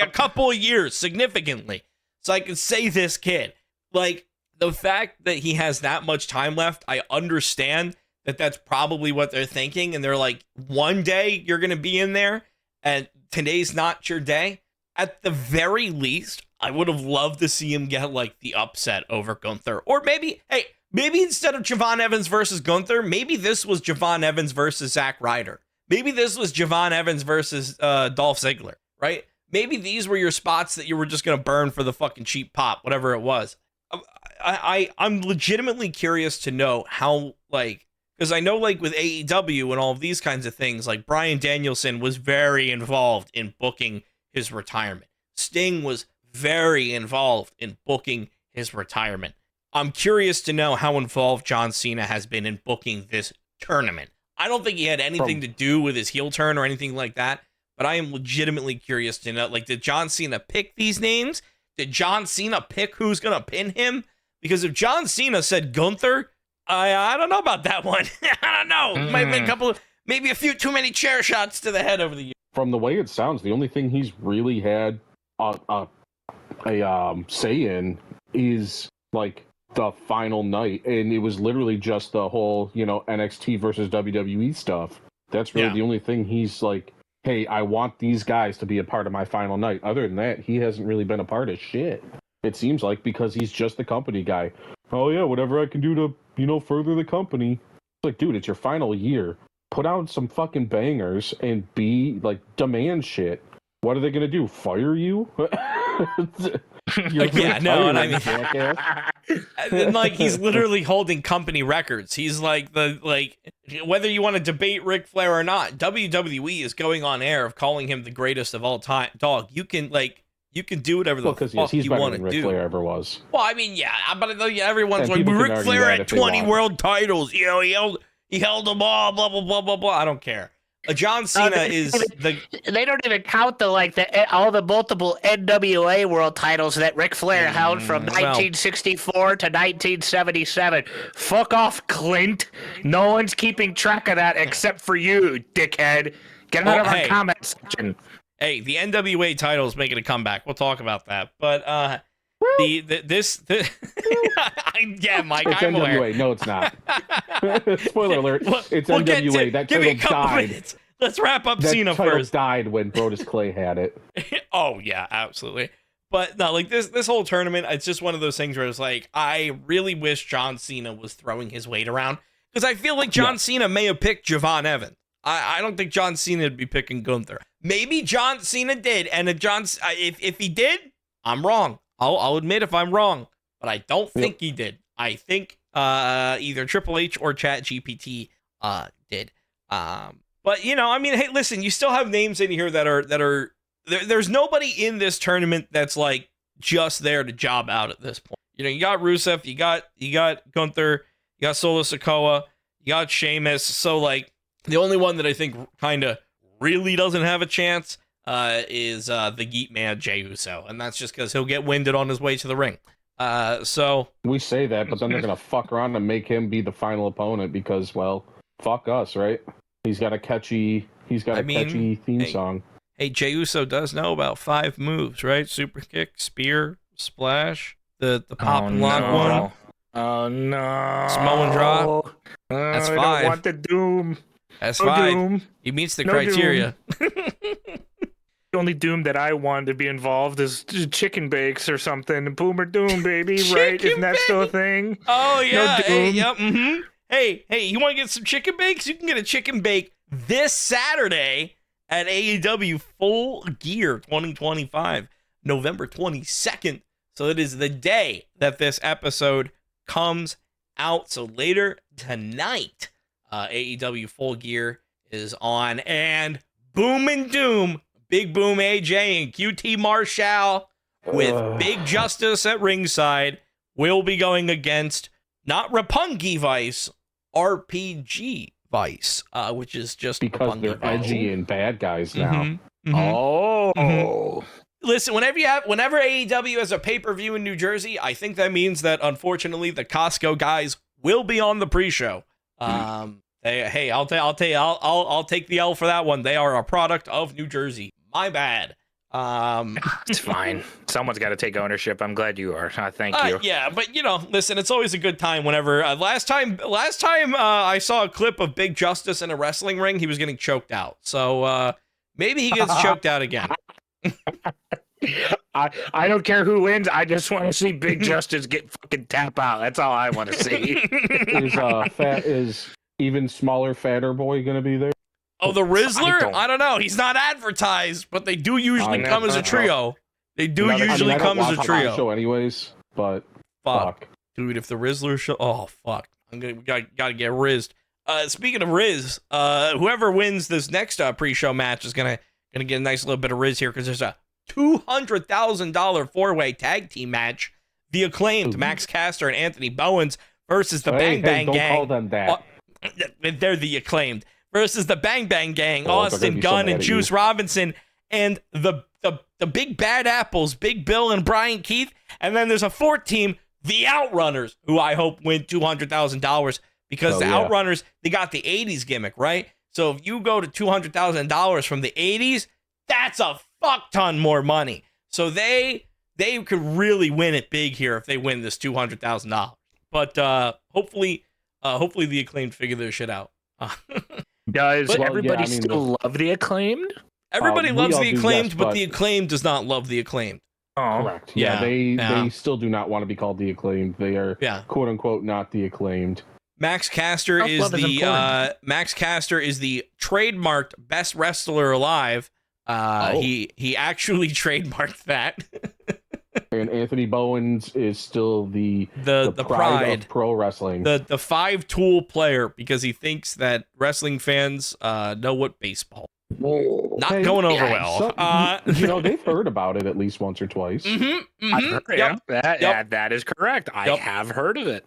S1: a couple of years, significantly. So I can say this kid. The fact that he has that much time left, I understand that that's probably what they're thinking. And they're like, one day you're going to be in there and today's not your day. At the very least, I would have loved to see him get the upset over Gunther. Or maybe instead of Javon Evans versus Gunther, maybe this was Javon Evans versus Zack Ryder. Maybe this was Javon Evans versus Dolph Ziggler, right? Maybe these were your spots that you were just going to burn for the fucking cheap pop, whatever it was. I'm legitimately curious to know how, because I know with AEW and all of these kinds of things, Bryan Danielson was very involved in booking his retirement. Sting was very involved in booking his retirement. I'm curious to know how involved John Cena has been in booking this tournament. I don't think he had anything to do with his heel turn or anything like that, but I am legitimately curious to know, did John Cena pick these names? Did John Cena pick who's going to pin him? Because if John Cena said Gunther, I don't know about that one. I don't know. Might have been maybe a few too many chair shots to the head over the years.
S3: From the way it sounds, the only thing he's really had a say in is the final night, and it was literally just the whole NXT versus WWE stuff. That's really the only thing he's hey, I want these guys to be a part of my final night. Other than that, he hasn't really been a part of shit, it seems because he's just the company guy. Oh yeah, whatever I can do to further the company. It's dude, it's your final year. Put out some fucking bangers and demand shit. What are they gonna do? Fire you?
S1: And he's literally holding company records. He's whether you want to debate Ric Flair or not, WWE is going on air of calling him the greatest of all time. Dog, you can do whatever the fuck you want to do.
S3: Ric Flair ever was.
S1: Well, I mean, but everyone's Ric Flair had 20 world titles. He held them all. Blah blah blah blah blah. I don't care. John Cena is the.
S2: They don't even count all the multiple NWA world titles that Ric Flair held from 1964 to 1977. Fuck off, Clint. No one's keeping track of that except for you, dickhead. Get out of our comment section.
S1: Hey, the NWA title's making a comeback. We'll talk about that. But this Mike,
S3: it's
S1: I'm
S3: NWA.
S1: aware.
S3: No, it's not. Spoiler alert. It's NWA. That
S1: give me a
S3: title
S1: couple
S3: died.
S1: minutes. Let's wrap up
S3: That
S1: Cena
S3: title
S1: first.
S3: died when Brodus Clay had it.
S1: Oh yeah, absolutely. But no, like this whole tournament, it's just one of those things where it's like, I really wish John Cena was throwing his weight around, because I feel like John Cena may have picked Javon Evans. I don't think John Cena would be picking Gunther. Maybe John Cena did, and if he did, I'm wrong. I'll admit if I'm wrong, but I don't think he did. I think either Triple H or ChatGPT did. But I mean, hey, listen, you still have names in here that are there's nobody in this tournament that's like just there to job out at this point. You got Rusev, you got Gunther, you got Solo Sikoa, you got Sheamus. So like the only one that I think kind of really doesn't have a chance is the Geek Man Jey Uso, and that's just because he'll get winded on his way to the ring. So
S3: we say that, but then they're gonna fuck around and make him be the final opponent because, well, fuck us, right? He's got a catchy theme song.
S1: Hey, Jey Uso does know about 5 moves, right? Super kick, spear, splash, the pop and lock one.
S2: Oh no!
S1: Samoan drop. That's 5.
S2: I don't want the Doom.
S1: That's
S2: No
S1: 5.
S2: Doom.
S1: He meets the
S2: No
S1: criteria.
S2: The only Doom that I want to be involved is chicken bakes or something. Boomer Doom, baby, right? Isn't that still a thing?
S1: Oh yeah.
S2: No
S1: Hey,
S2: Doom.
S1: yep. Mm-hmm. Hey, you want to get some chicken bakes? You can get a chicken bake this Saturday at AEW Full Gear 2025, November 22nd. So it is the day that this episode comes out. So later tonight, AEW Full Gear is on, and Boom and Doom, Big Boom AJ and QT Marshall with Big Justice at ringside will be going against not Roppongi Vice, RPG Vice, which is just
S3: because
S1: Roppongi
S3: they're
S1: Vice.
S3: edgy and bad guys now.
S1: Mm-hmm.
S2: Oh.
S1: Listen, whenever AEW has a pay-per-view in New Jersey, I think that means that unfortunately the Costco guys will be on the pre-show. I'll take the L for that one. They are a product of New Jersey. My bad.
S2: It's fine. Someone's got to take ownership. I'm glad you are. Thank you.
S1: Yeah, but listen, it's always a good time whenever. Last time I saw a clip of Big Justice in a wrestling ring, he was getting choked out. So maybe he gets choked out again.
S2: I don't care who wins. I just want to see Big Justice get fucking tap out. That's all I want to see.
S3: Is even smaller, fatter boy going to be there?
S1: Oh, the Rizzler? I don't know. He's not advertised, but they do usually come as a trio. They do usually come as a trio.
S3: Show anyways, but fuck.
S1: Dude, if the Rizzler show, oh fuck, we gotta get rizzed. Speaking of Riz, whoever wins this next pre-show match is gonna get a nice little bit of Riz here, because there's a $200,000 4-way tag team match. The Acclaimed, Max Caster and Anthony Bowens versus the Bang Bang Gang.
S3: Don't call them that.
S1: They're the Acclaimed versus the Bang Bang Gang. Austin Gunn and Juice Robinson and the Big Bad Apples, Big Bill and Brian Keith. And then there's a 4th team, the Outrunners, who I hope win $200,000, because Outrunners, they got the 80s gimmick, right? So if you go to $200,000 from the 80s, that's a fuck ton more money. So they could really win it big here if they win this $200,000. But hopefully the Acclaimed figure their shit out.
S2: Does everybody still love the Acclaimed?
S1: Everybody loves the Acclaimed, but the Acclaimed does not love the Acclaimed.
S2: Oh,
S3: correct. Yeah, they still do not want to be called the Acclaimed. They are quote unquote not the Acclaimed.
S1: Max Caster is the trademarked best wrestler alive. He actually trademarked that.
S3: And Anthony Bowens is still the
S1: pride
S3: of pro wrestling.
S1: The 5-tool player, because he thinks that wrestling fans know what baseball. Not going over well.
S3: They've heard about it at least once or twice.
S2: That is correct. I have heard of it.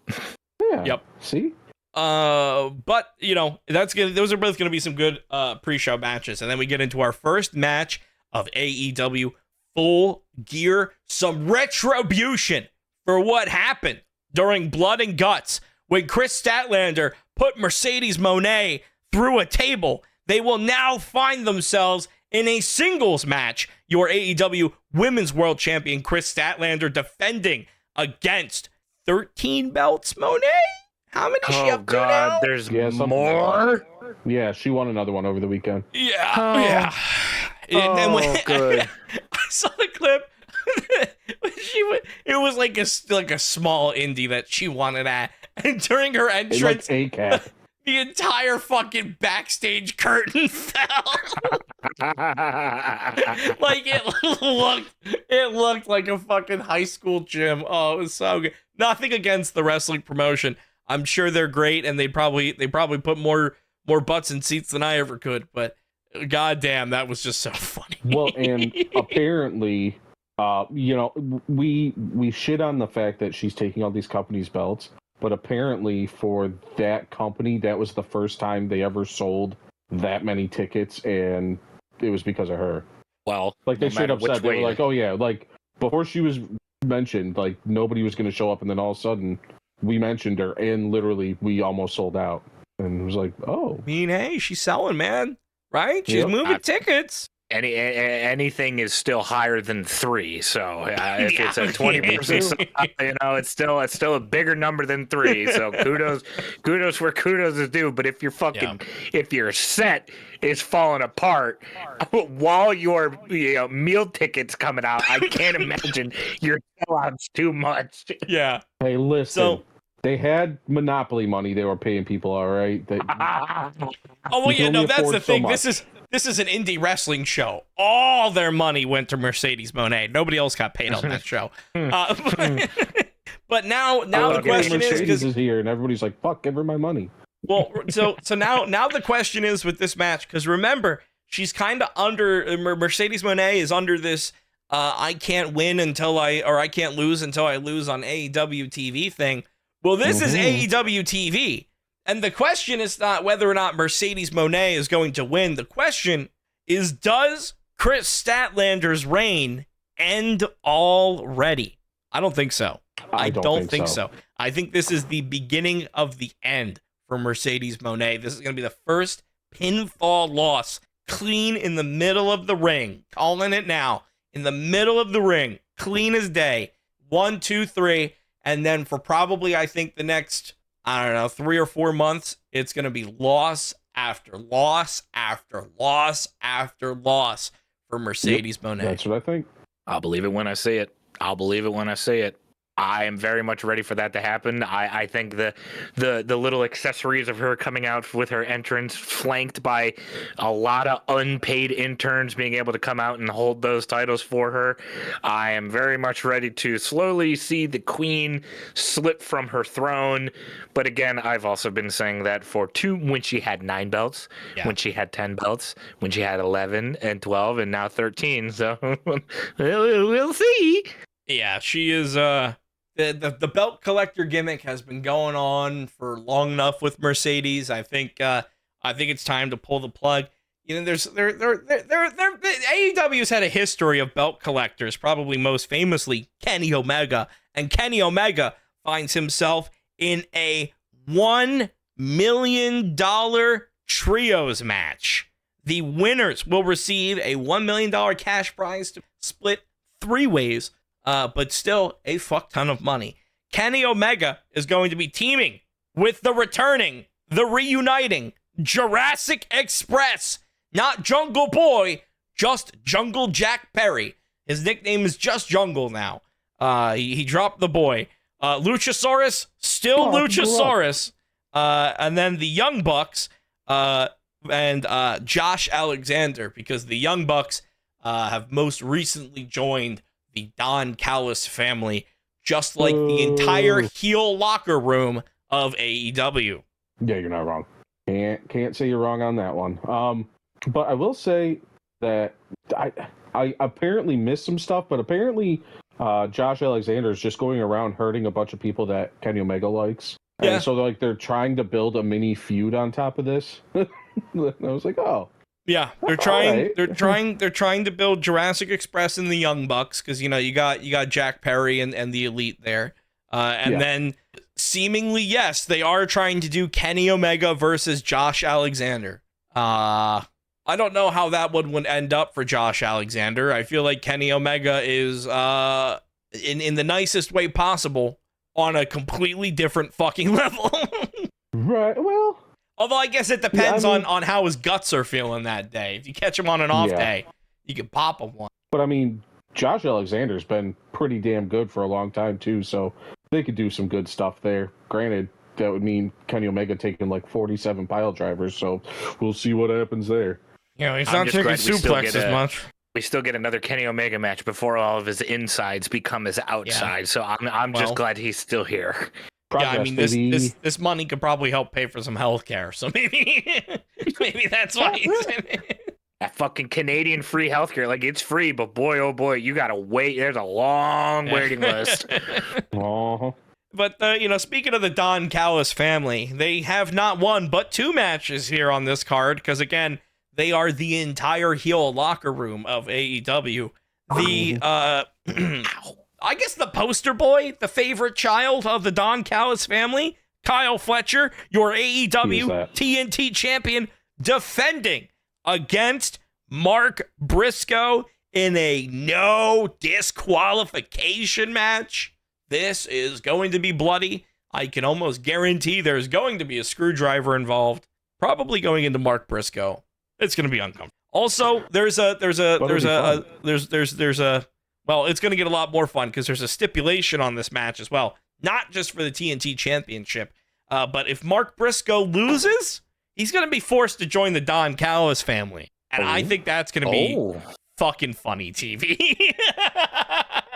S3: Yeah.
S1: Yep.
S3: See?
S1: But those are both gonna be some good pre-show matches, and then we get into our first match of AEW Full Gear, some retribution for what happened during Blood and Guts when Chris Statlander put Mercedes Moné through a table. They will now find themselves in a singles match. Your AEW Women's World Champion Chris Statlander defending against 13 belts Moné. How many she up to now?
S2: There's more?
S3: Yeah, she won another one over the weekend.
S1: Yeah. Good. I saw the clip. like a small indie that she wanted at. And during her entrance,
S3: A-cap.
S1: the entire fucking backstage curtain fell. Like it looked like a fucking high school gym. Oh, it was so good. Nothing against the wrestling promotion. I'm sure they're great, and they probably put more butts in seats than I ever could. But goddamn, that was just so funny.
S3: Well, and apparently, we shit on the fact that she's taking all these companies' belts, but apparently for that company, that was the first time they ever sold that many tickets, and it was because of her.
S2: Well,
S3: like they straight up said, they were like, oh yeah, like before she was mentioned, like nobody was going to show up, and then all of a sudden we mentioned her, and literally we almost sold out, and it was like, oh,
S1: I mean, hey, she's selling, man, right? She's moving tickets.
S2: Anything is still higher than 3. So if it's a 20%, it's still a bigger number than 3. So kudos where kudos is due. But if if your set is falling apart while your meal tickets coming out, I can't imagine your sellouts too much.
S1: Yeah.
S3: Hey, listen. They had monopoly money. They were paying people, all right.
S1: That's the thing. This is an indie wrestling show. All their money went to Mercedes Moné. Nobody else got paid on that show. But now the question
S3: Mercedes is here, and everybody's like, "Fuck, give her my money."
S1: Well, so now the question is with this match, because remember, she's kind of under Mercedes Moné is under this. I can't win I can't lose until I lose on AEW TV thing. Well, this is AEW TV, and the question is not whether or not Mercedes Moné is going to win. The question is, does Chris Statlander's reign end already? I don't think so. I don't think so. I think this is the beginning of the end for Mercedes Moné. This is going to be the first pinfall loss, clean in the middle of the ring. Calling it now. In the middle of the ring, clean as day. 1, 2, 3. And then for probably, I think, the next, 3 or 4 months, it's going to be loss after loss after loss after loss for Mercedes Moné.
S3: That's what I think.
S2: I'll believe it when I see it. I am very much ready for that to happen. I think the little accessories of her coming out with her entrance, flanked by a lot of unpaid interns being able to come out and hold those titles for her. I am very much ready to slowly see the queen slip from her throne. But again, I've also been saying that when she had 9 belts, when she had 10 belts, when she had 11 and 12 and now 13. So we'll see.
S1: Yeah, she is the belt collector gimmick has been going on for long enough with Mercedes. I think it's time to pull the plug. AEW's had a history of belt collectors, probably most famously Kenny Omega, and Kenny Omega finds himself in a $1 million trios match. The winners will receive a $1 million cash prize to split 3 ways. But still a fuck ton of money. Kenny Omega is going to be teaming with the reuniting Jurassic Express. Not Jungle Boy, just Jungle Jack Perry. His nickname is just Jungle now. He dropped the boy. Luchasaurus, still Luchasaurus. And then the Young Bucks and Josh Alexander, because the Young Bucks have most recently joined the Don Callis family, just like the entire heel locker room of AEW.
S3: Yeah, you're not wrong. Can't say you're wrong on that one. But I will say that I apparently missed some stuff, but apparently Josh Alexander is just going around hurting a bunch of people that Kenny Omega likes. Yeah. And so they're trying to build a mini feud on top of this. I was like, oh.
S1: Yeah, they're trying to build Jurassic Express and the Young Bucks, because you got Jack Perry and the Elite there. Then seemingly, yes, they are trying to do Kenny Omega versus Josh Alexander. I don't know how that would end up for Josh Alexander. I feel like Kenny Omega is in the nicest way possible on a completely different fucking level.
S3: Right, well,
S1: although I guess it depends on how his guts are feeling that day. If you catch him on an off day, you can pop him one.
S3: But I mean, Josh Alexander's been pretty damn good for a long time too. So they could do some good stuff there. Granted, that would mean Kenny Omega taking like 47 pile drivers. So we'll see what happens there.
S1: Yeah, he's
S2: I'm
S1: not
S2: just
S1: taking
S2: glad we still
S1: suplex as much.
S2: We still get another Kenny Omega match before all of his insides become his outsides. So I'm just glad he's still here.
S3: Progress,
S1: yeah, I mean this money could probably help pay for some health care. So maybe that's why he's in it.
S2: That fucking Canadian free healthcare, like it's free, but boy, oh boy, you gotta wait. There's a long waiting list.
S1: But speaking of the Don Callis family, they have not one but two matches here on this card because again, they are the entire heel locker room of AEW. The I guess the poster boy, the favorite child of the Don Callis family, Kyle Fletcher, your AEW TNT champion, defending against Mark Briscoe in a no disqualification match. This is going to be bloody. I can almost guarantee there's going to be a screwdriver involved, probably going into Mark Briscoe. It's going to be uncomfortable. Also, it's going to get a lot more fun because there's a stipulation on this match as well, not just for the TNT championship, but if Mark Briscoe loses, he's going to be forced to join the Don Callis family. And I think that's going to be fucking funny TV.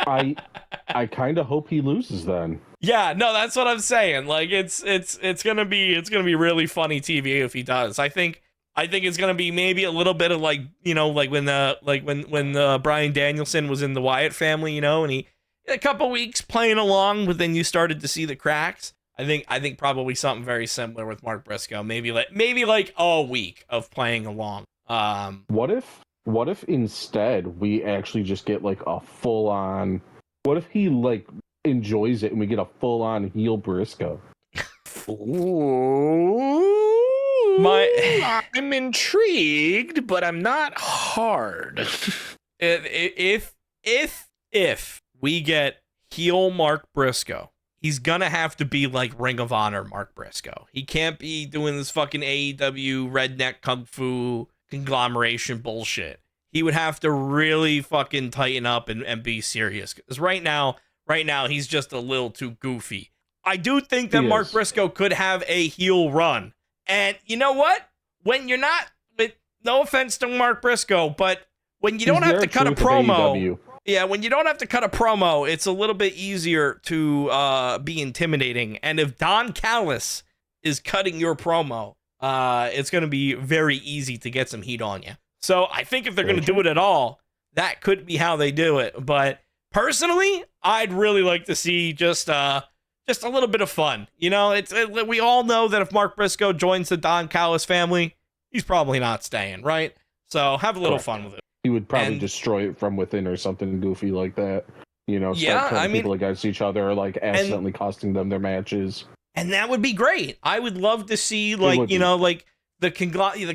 S3: I kind of hope he loses then.
S1: Yeah, no, that's what I'm saying. Like it's going to be really funny TV if he does. I think it's going to be maybe a little bit of like when Bryan Danielson was in the Wyatt family, and he a couple weeks playing along, but then you started to see the cracks. I think probably something very similar with Mark Briscoe. Maybe like a week of playing along.
S3: What if instead we actually just get like a full on? What if he like enjoys it and we get a full on heel Briscoe?
S2: Ooh, I'm intrigued, but I'm not hard.
S1: If we get heel Mark Briscoe, he's gonna have to be like Ring of Honor Mark Briscoe. He can't be doing this fucking AEW redneck kung fu conglomeration bullshit. He would have to really fucking tighten up and be serious. Because right now he's just a little too goofy. I do think that Mark Briscoe could have a heel run. And you know what? When you're not, with no offense to Mark Briscoe, but when you don't have to cut a promo, when you don't have to cut a promo, it's a little bit easier to be intimidating. And if Don Callis is cutting your promo, it's going to be very easy to get some heat on you. So I think if they're going to do it at all, that could be how they do it. But personally, I'd really like to see just a little bit of fun. We all know that if Mark Briscoe joins the Don Callis family, he's probably not staying, right? So have a little fun with it.
S3: He would probably destroy it from within or something goofy like that. Start turning people against each other or like accidentally costing them their matches.
S1: And that would be great. I would love to see the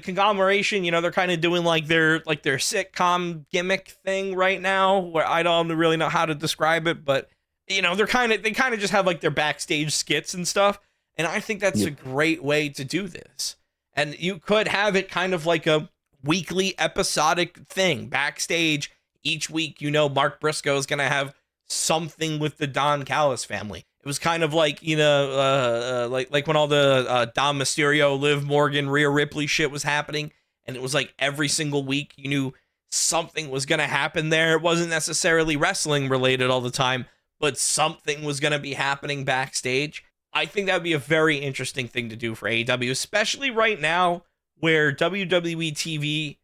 S1: conglomeration, they're kind of doing like their sitcom gimmick thing right now, where I don't really know how to describe it, but they kind of just have like their backstage skits and stuff. And I think that's a great way to do this. And you could have it kind of like a weekly episodic thing backstage each week. Mark Briscoe is going to have something with the Don Callis family. It was kind of like, like when all the Dom Mysterio, Liv Morgan, Rhea Ripley shit was happening. And it was like every single week you knew something was going to happen there. It wasn't necessarily wrestling related all the time, but something was going to be happening backstage. I think that would be a very interesting thing to do for AEW, especially right now where WWE TV,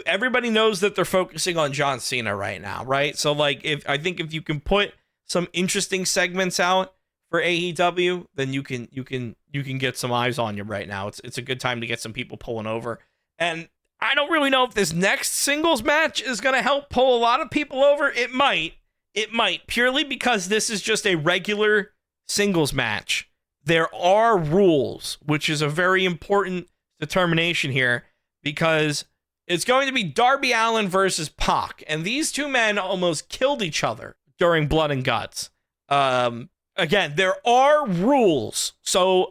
S1: everybody knows that they're focusing on John Cena right now, right? So like if you can put some interesting segments out for AEW, then you can get some eyes on you right now. It's a good time to get some people pulling over. And I don't really know if this next singles match is going to help pull a lot of people over. It might purely because this is just a regular singles match. There are rules, which is a very important determination here, because it's going to be Darby Allin versus Pac, and these two men almost killed each other during Blood and Guts. Again, there are rules. So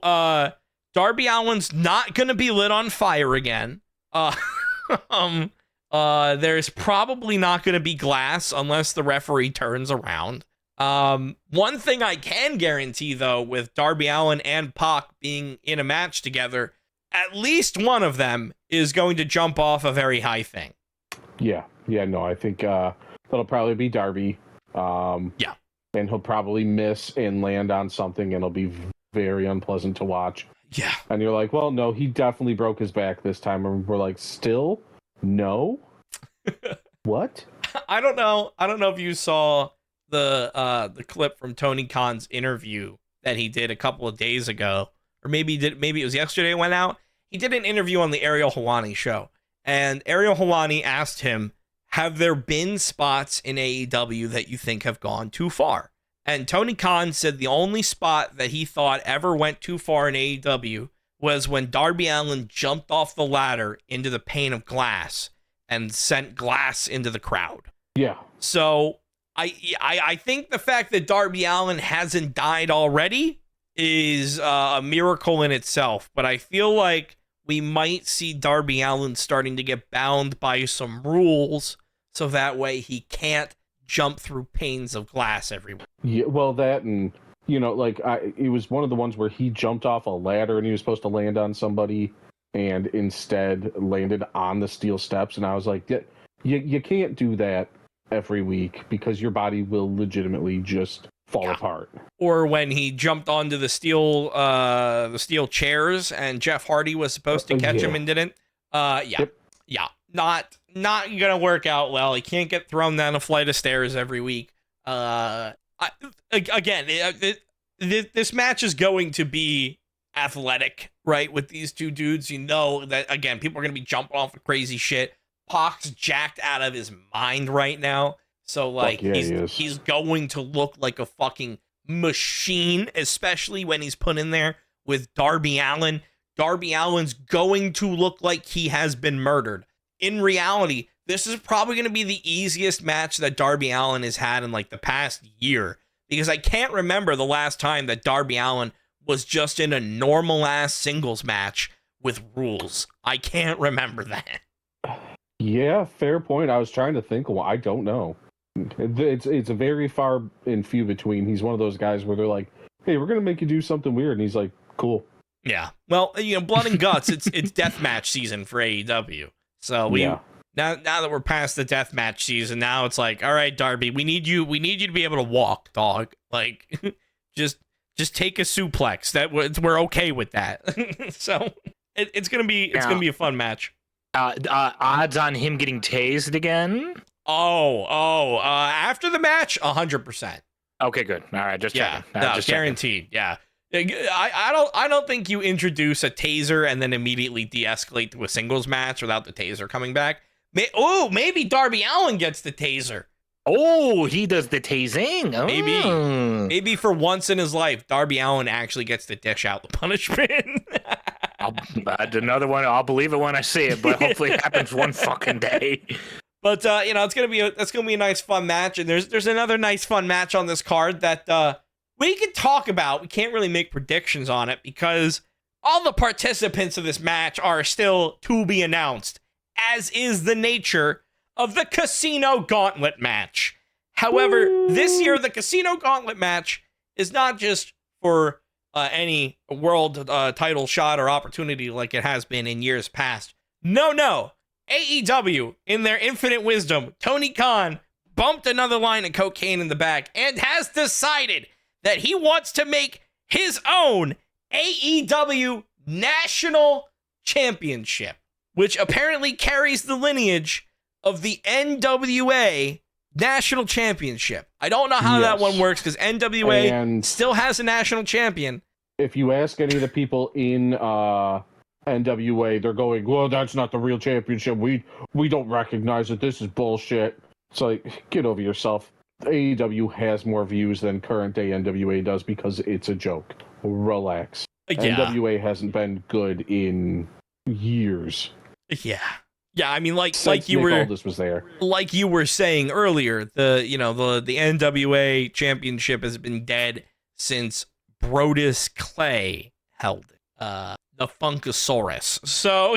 S1: Darby Allin's not going to be lit on fire again. There's probably not going to be glass unless the referee turns around. One thing I can guarantee, though, with Darby Allin and Pac being in a match together, at least one of them is going to jump off a very high thing.
S3: Yeah, no, I think that'll probably be Darby.
S1: Yeah.
S3: And he'll probably miss and land on something, and it'll be very unpleasant to watch.
S1: Yeah.
S3: And you're like, well, no, he definitely broke his back this time. And we're like, still? No? What?
S1: I don't know if you saw the clip from Tony Khan's interview that he did a couple of days ago, or maybe it was yesterday it went out. He did an interview on the Ariel Helwani show, and Ariel Helwani asked him, have there been spots in AEW that you think have gone too far? And Tony Khan said the only spot that he thought ever went too far in AEW was when Darby Allin jumped off the ladder into the pane of glass and sent glass into the crowd.
S3: Yeah.
S1: So I think the fact that Darby Allin hasn't died already is a miracle in itself. But I feel like we might see Darby Allin starting to get bound by some rules so that way he can't jump through panes of glass everywhere.
S3: Yeah, well, that and, it was one of the ones where he jumped off a ladder and he was supposed to land on somebody and instead landed on the steel steps. And I was like, you can't do that every week because your body will legitimately just fall apart. Or
S1: when he jumped onto the steel chairs and Jeff Hardy was supposed to catch him and didn't. Not gonna work out well. He can't get thrown down a flight of stairs every week. This match is going to be athletic, right? With these two dudes, you know that again, people are gonna be jumping off of crazy shit. Pac's jacked out of his mind right now. So, like, he's going to look like a fucking machine, especially when he's put in there with Darby Allin. Darby Allin's going to look like he has been murdered. In reality, this is probably going to be the easiest match that Darby Allin has had in, like, the past year. Because I can't remember the last time that Darby Allin was just in a normal-ass singles match with rules. I can't remember that.
S3: Yeah, fair point. I was trying to think. Well, I don't know. It's a very far and few between. He's one of those guys where they're like, "Hey, we're gonna make you do something weird," and he's like, "Cool."
S1: Yeah. Well, blood and guts. It's deathmatch season for AEW. So now that we're past the deathmatch season, now it's like, all right, Darby, we need you to be able to walk, dog. Like, just take a suplex. We're okay with that. So it's gonna be a fun match.
S2: Odds on him getting tased again?
S1: After the match, 100%.
S2: Okay, good. All right, just checking.
S1: Just guaranteed. Checking. Yeah. I don't think you introduce a taser and then immediately de-escalate to a singles match without the taser coming back. Maybe Darby Allin gets the taser.
S2: Oh, he does the tasing. Oh.
S1: Maybe for once in his life, Darby Allin actually gets to dish out the punishment.
S2: Another one. I'll believe it when I see it, but hopefully it happens one fucking day.
S1: But it's gonna be a nice fun match, and there's another nice fun match on this card that we can talk about. We can't really make predictions on it because all the participants of this match are still to be announced, as is the nature of the Casino Gauntlet match. However, this year the Casino Gauntlet match is not just for any world title shot or opportunity like it has been in years past. No. AEW, in their infinite wisdom, Tony Khan bumped another line of cocaine in the back and has decided that he wants to make his own AEW National Championship, which apparently carries the lineage of the NWA National Championship. I don't know how that one works because NWA still has a national champion.
S3: If you ask any of the people in NWA, they're going, well, that's not the real championship. We don't recognize it. This is bullshit. It's like, get over yourself. AEW has more views than current day NWA does because it's a joke. Relax. Yeah. NWA hasn't been good in years.
S1: Yeah. I mean, like
S3: you were, Aldis was there.
S1: Like you were saying earlier, the NWA championship has been dead since Brodus Clay held it. The Funkasaurus. So,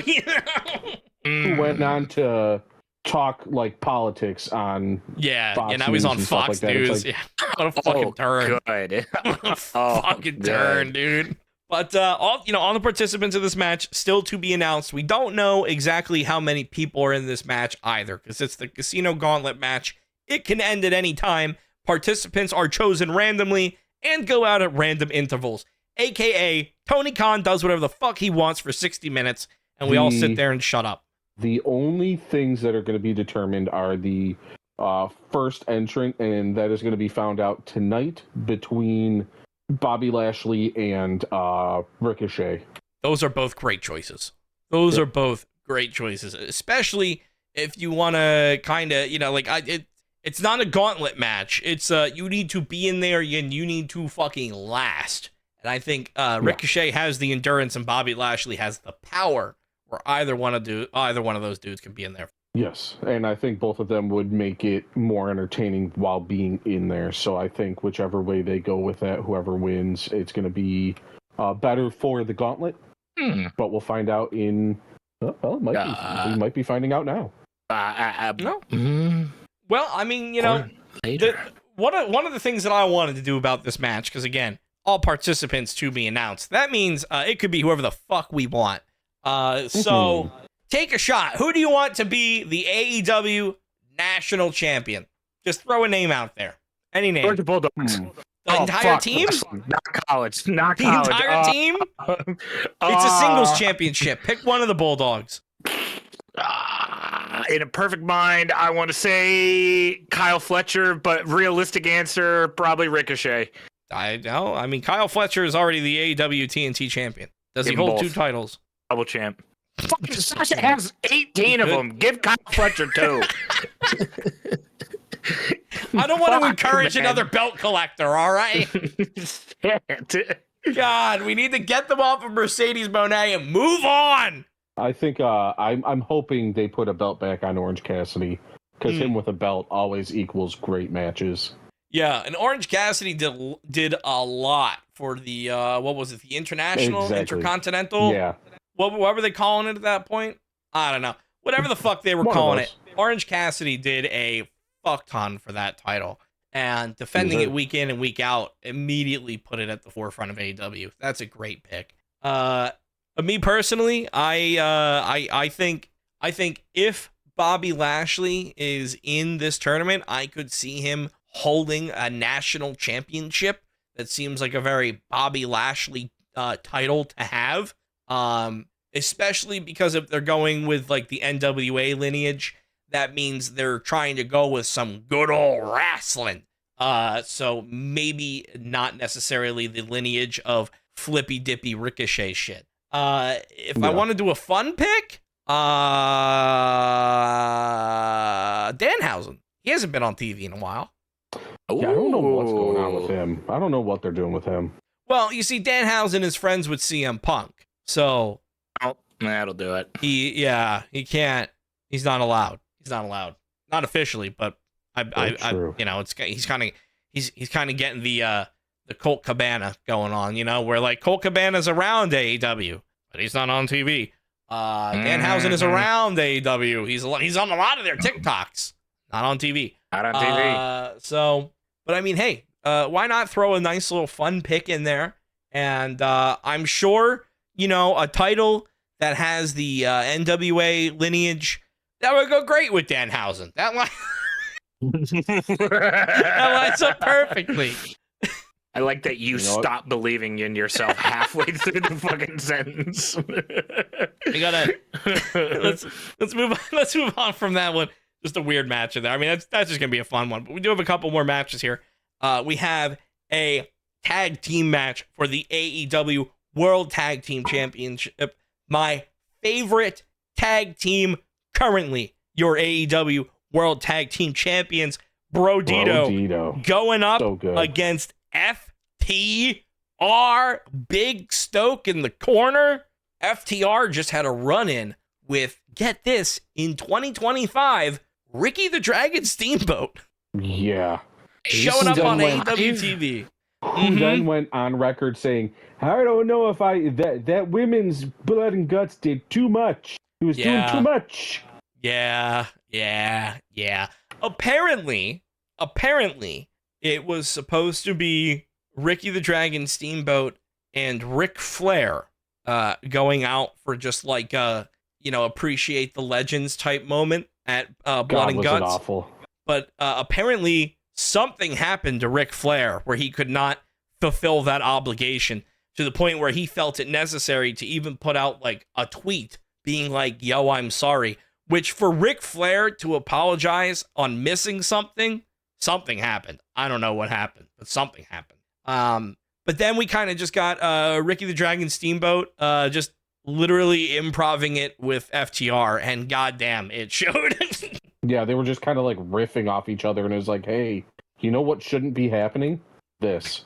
S3: who went on to talk like politics on Fox
S1: now he's
S3: News
S1: on
S3: and stuff
S1: Fox
S3: like that.
S1: News.
S3: Like,
S1: What a fucking turn.
S2: Good.
S1: What a fucking turn, dude. But all the participants of this match still to be announced. We don't know exactly how many people are in this match either, because it's the Casino Gauntlet match. It can end at any time. Participants are chosen randomly and go out at random intervals. AKA, Tony Khan does whatever the fuck he wants for 60 minutes, and we all sit there and shut up.
S3: The only things that are going to be determined are the first entrant, and that is going to be found out tonight between Bobby Lashley and Ricochet.
S1: Those are both great choices. Especially if you want to kind of, it's not a gauntlet match. It's you need to be in there and you need to fucking last. And I think Ricochet has the endurance and Bobby Lashley has the power where either one of those dudes can be in there.
S3: Yes, and I think both of them would make it more entertaining while being in there. So I think whichever way they go with that, whoever wins, it's going to be better for the gauntlet. But we'll find out in... Well, we might be finding out now.
S1: No. Well, I mean, one of the things that I wanted to do about this match, because again, all participants to be announced. That means it could be whoever the fuck we want. So take a shot. Who do you want to be the AEW national champion? Just throw a name out there. Any name.
S2: Georgia Bulldogs.
S1: The entire team?
S2: Not college.
S1: The entire team? It's a singles championship. Pick one of the Bulldogs.
S2: In a perfect mind, I want to say Kyle Fletcher, but realistic answer, probably Ricochet.
S1: I know. I mean, Kyle Fletcher is already the AEW TNT champion. Does he hold 2 titles?
S2: Double champ. Fucking Sasha has 18 of them. Give Kyle Fletcher 2.
S1: I don't want to encourage another belt collector, all right? God, we need to get them off of Mercedes Moné and move on.
S3: I think I'm hoping they put a belt back on Orange Cassidy, because him with a belt always equals great matches.
S1: Yeah, and Orange Cassidy did a lot for the what was it? The International, Intercontinental.
S3: Yeah.
S1: What were they calling it at that point? I don't know. Whatever the fuck they were calling it. Orange Cassidy did a fuck ton for that title, and defending it week in and week out immediately put it at the forefront of AEW. That's a great pick. Me personally, I think if Bobby Lashley is in this tournament, I could see him holding a national championship. That seems like a very Bobby Lashley title to have, especially because if they're going with like the NWA lineage, that means they're trying to go with some good old wrestling. So maybe not necessarily the lineage of flippy dippy Ricochet shit. If I want to do a fun pick, Danhausen. He hasn't been on TV in a while.
S3: Yeah, I don't know what's going on with him. I don't know what they're doing with him.
S1: Well, you see, Danhausen is friends with CM Punk, so
S2: that'll do it.
S1: He can't. He's not allowed. Not officially, but he's kind of getting the Colt Cabana going on, where like Colt Cabana's around AEW, but he's not on TV. Danhausen is around AEW. He's on a lot of their TikToks, not on TV.
S2: Not on TV.
S1: But I mean, hey, why not throw a nice little fun pick in there? And I'm sure, a title that has the NWA lineage, that would go great with Danhausen. That lines up perfectly.
S2: I like that you stop believing in yourself halfway through the fucking sentence.
S1: We gotta let's move on from that one. Just a weird match in there. I mean, that's just gonna be a fun one. But we do have a couple more matches here. We have a tag team match for the AEW World Tag Team Championship. My favorite tag team currently, your AEW World Tag Team Champions, Brodito. Going up against FTR, Big Stoke in the corner. FTR just had a run-in with, get this, in 2025, Ricky the Dragon Steamboat.
S3: Yeah.
S1: Showing up on AEW TV.
S3: Who then went on record saying, I don't know if that women's blood and guts did too much. It was doing too much.
S1: Yeah. Yeah. Apparently, it was supposed to be Ricky the Dragon Steamboat and Ric Flair going out for just like appreciate the legends type moment at Blood and
S3: was
S1: Guts.
S3: it awful.
S1: But apparently something happened to Ric Flair where he could not fulfill that obligation to the point where he felt it necessary to even put out like a tweet being like, yo, I'm sorry. Which for Ric Flair to apologize on missing something happened. I don't know what happened, but something happened. But then we kind of just got Ricky the Dragon Steamboat just literally improving it with FTR, and goddamn, it showed.
S3: Yeah, they were just kind of like riffing off each other, and it was like, hey, you know what shouldn't be happening? This.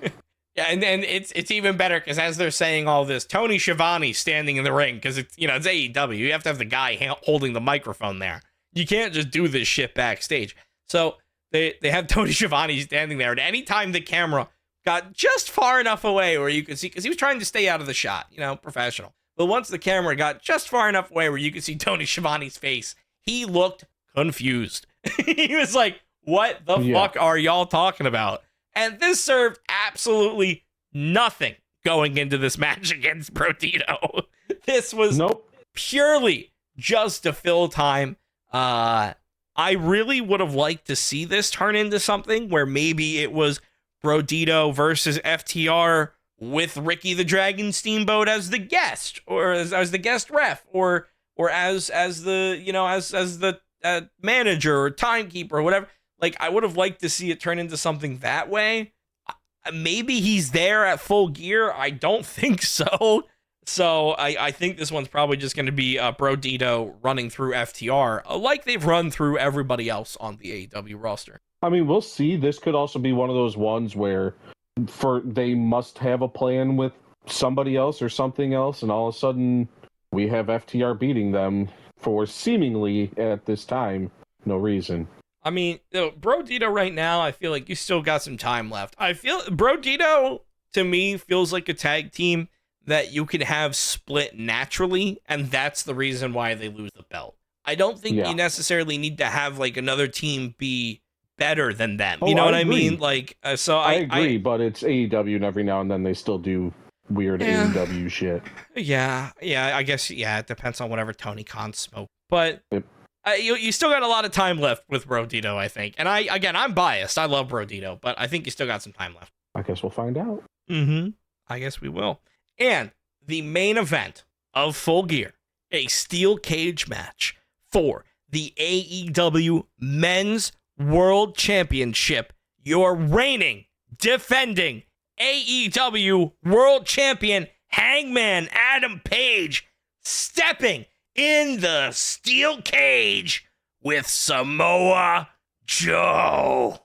S1: Yeah, and then it's even better because as they're saying all this, Tony Schiavone's standing in the ring because it's AEW. You have to have the guy holding the microphone there. You can't just do this shit backstage. So they have Tony Schiavone standing there, and anytime the camera got just far enough away where you could see, because he was trying to stay out of the shot, professional. But once the camera got just far enough away where you could see Tony Schiavone's face, he looked confused. He was like, what the fuck are y'all talking about? And this served absolutely nothing going into this match against Brodito. This was purely just to fill time. I really would have liked to see this turn into something where maybe it was Brodito versus FTR with Ricky the Dragon Steamboat as the guest, or as the guest ref, or as the manager or timekeeper or whatever. Like, I would have liked to see it turn into something that way. Maybe he's there at Full Gear. I don't think so. So I think this one's probably just going to be Brodito running through FTR like they've run through everybody else on the AEW roster.
S3: I mean, we'll see. This could also be one of those ones where they must have a plan with somebody else or something else, and all of a sudden we have FTR beating them for seemingly, at this time, no reason.
S1: I mean, Brodito right now, I feel like you still got some time left. I feel Brodito, to me, feels like a tag team that you can have split naturally, and that's the reason why they lose the belt. I don't think you necessarily need to have like another team be better than them. You know what I mean? Like, so
S3: I agree, but it's AEW, and every now and then they still do weird AEW shit.
S1: Yeah, I guess, it depends on whatever Tony Khan smoked. But you still got a lot of time left with Brodito, I think. And I'm biased. I love Brodito, but I think you still got some time left.
S3: I guess we'll find out.
S1: I guess we will. And the main event of Full Gear, a steel cage match for the AEW Men's World Championship. Your reigning, defending AEW World Champion Hangman Adam Page stepping in the steel cage with Samoa Joe.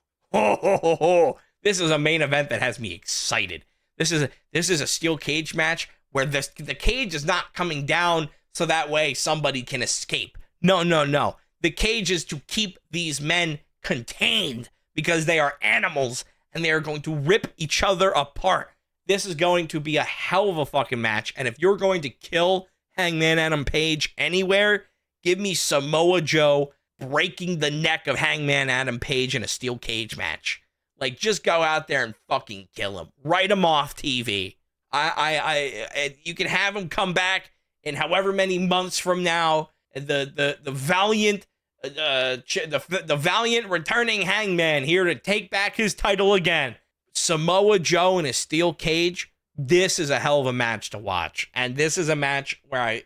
S1: This is a main event that has me excited. This is a steel cage match where the cage is not coming down so that way somebody can escape. No. The cage is to keep these men contained because they are animals and they are going to rip each other apart. This is going to be a hell of a fucking match. And if you're going to kill Hangman Adam Page anywhere, give me Samoa Joe breaking the neck of Hangman Adam Page in a steel cage match. Like, just go out there and fucking kill him. Write him off TV. You can have him come back in however many months from now. The valiant returning Hangman here to take back his title again. Samoa Joe in a steel cage. This is a hell of a match to watch. And this is a match where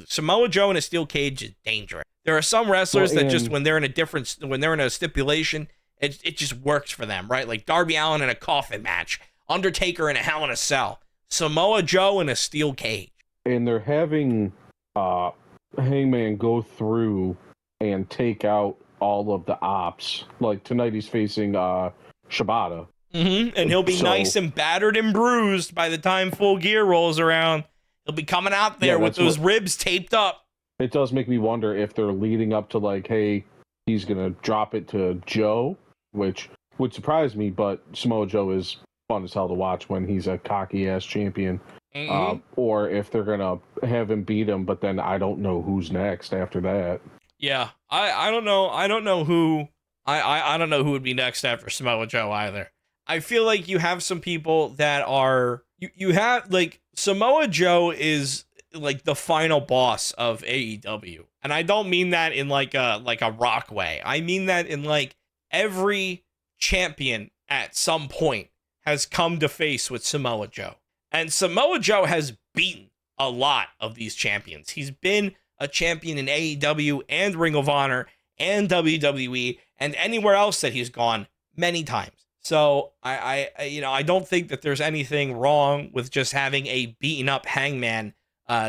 S1: Samoa Joe in a steel cage is dangerous. There are some wrestlers that just when they're in a stipulation, it just works for them, right? Like Darby Allin in a coffin match, Undertaker in a Hell in a Cell, Samoa Joe in a steel cage.
S3: And they're having Hangman go through and take out all of the ops. Like tonight he's facing Shibata.
S1: And he'll be nice and battered and bruised by the time Full Gear rolls around. He'll be coming out there with those ribs taped up.
S3: It does make me wonder if they're leading up to like, hey, he's going to drop it to Joe, which would surprise me, but Samoa Joe is fun as hell to watch when he's a cocky-ass champion. Or if they're going to have him beat him, but then I don't know who's next after that.
S1: Yeah, I don't know. I don't know who I don't know who would be next after Samoa Joe either. I feel like you have some people that are you have like Samoa Joe is like the final boss of AEW. And I don't mean that in like a rock way. I mean that in like every champion at some point has come to face with Samoa Joe. And Samoa Joe has beaten a lot of these champions. He's been a champion in AEW and Ring of Honor and WWE and anywhere else that he's gone many times. So I don't think that there's anything wrong with just having a beaten up Hangman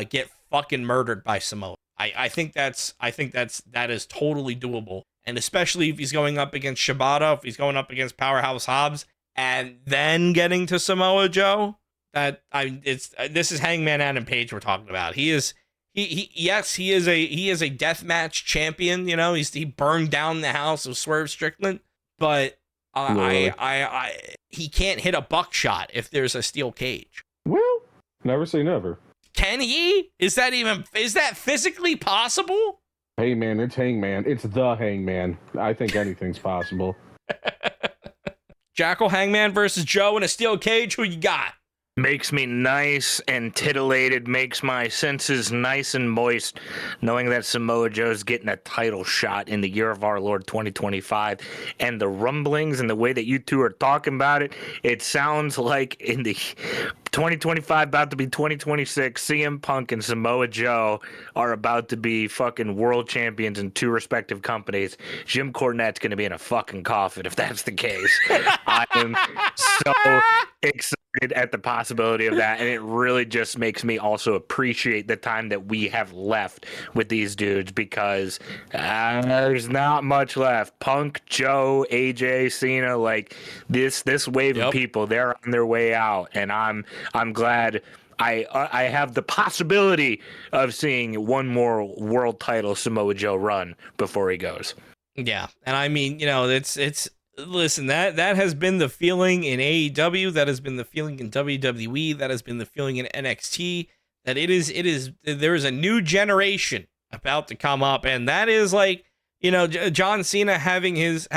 S1: get fucking murdered by Samoa. I think that is totally doable. And especially if he's going up against Shibata, if he's going up against Powerhouse Hobbs, and then getting to Samoa Joe, this is Hangman Adam Page we're talking about. He is a deathmatch champion. You know, he burned down the house of Swerve Strickland, but he can't hit a buckshot if there's a steel cage.
S3: Well, never say never.
S1: Can he? Is that physically possible?
S3: Hey man, it's Hangman. It's the Hangman. I think anything's possible.
S1: Jackal Hangman versus Joe in a steel cage. Who you got?
S2: Makes me nice and titillated, makes my senses nice and moist, knowing that Samoa Joe's getting a title shot in the year of our Lord 2025. And the rumblings and the way that you two are talking about it, it sounds like in the 2025, about to be 2026, CM Punk and Samoa Joe are about to be fucking world champions in two respective companies. Jim Cornette's going to be in a fucking coffin if that's the case. I am so excited at the possibility of that, and it really just makes me also appreciate the time that we have left with these dudes, because there's not much left. Punk, Joe, AJ, Cena, like this wave of people, they're on their way out, and I'm glad I have the possibility of seeing one more world title Samoa Joe run before he goes.
S1: Yeah, and I mean, it's listen, that has been the feeling in AEW, that has been the feeling in WWE, that has been the feeling in NXT, that there is a new generation about to come up, and that is like, John Cena having his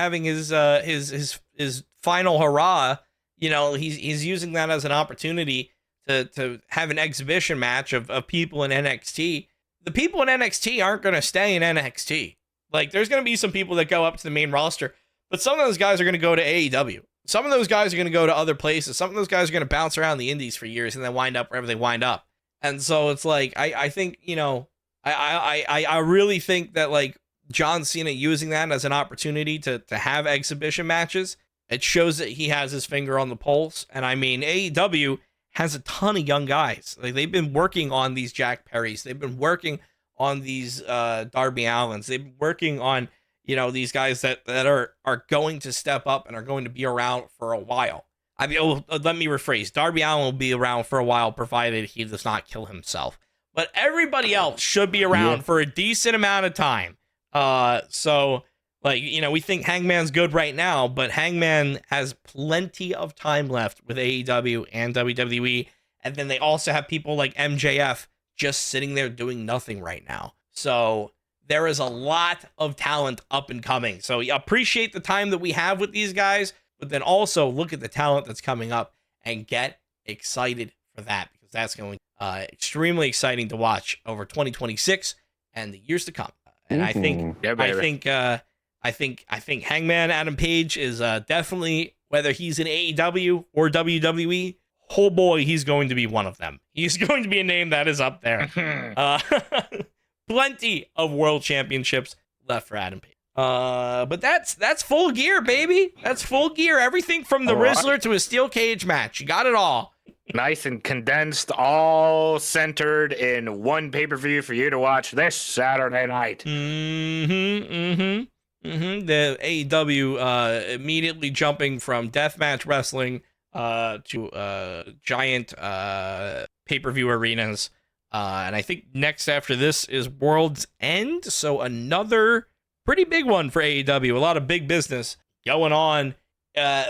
S1: final hurrah. He's using that as an opportunity to have an exhibition match of people in NXT. The people in NXT aren't going to stay in NXT. Like, there's going to be some people that go up to the main roster, but some of those guys are going to go to AEW. Some of those guys are going to go to other places. Some of those guys are going to bounce around the indies for years and then wind up wherever they wind up. And so it's like, I think, I really think that, like, John Cena using that as an opportunity to have exhibition matches, it shows that he has his finger on the pulse. And I mean, AEW has a ton of young guys. Like, they've been working on these Jack Perrys. They've been working on these Darby Allins. They've been working on, these guys that are going to step up and are going to be around for a while. I mean, let me rephrase. Darby Allin will be around for a while, provided he does not kill himself. But everybody else should be around for a decent amount of time. So, like, we think Hangman's good right now, but Hangman has plenty of time left with AEW and WWE. And then they also have people like MJF just sitting there doing nothing right now. So there is a lot of talent up and coming. So appreciate the time that we have with these guys, but then also look at the talent that's coming up and get excited for that, because that's going to be extremely exciting to watch over 2026 and the years to come. And I think Hangman Adam Page is definitely, whether he's in AEW or WWE, oh boy, he's going to be one of them. He's going to be a name that is up there. Plenty of world championships left for Adam Page. But that's Full Gear, baby. That's Full Gear. Everything from the Rizzler to a steel cage match. You got it all.
S2: Nice and condensed, all centered in one pay-per-view for you to watch this Saturday night.
S1: The AEW immediately jumping from deathmatch wrestling to giant pay-per-view arenas. And I think next after this is World's End. So another pretty big one for AEW. A lot of big business going on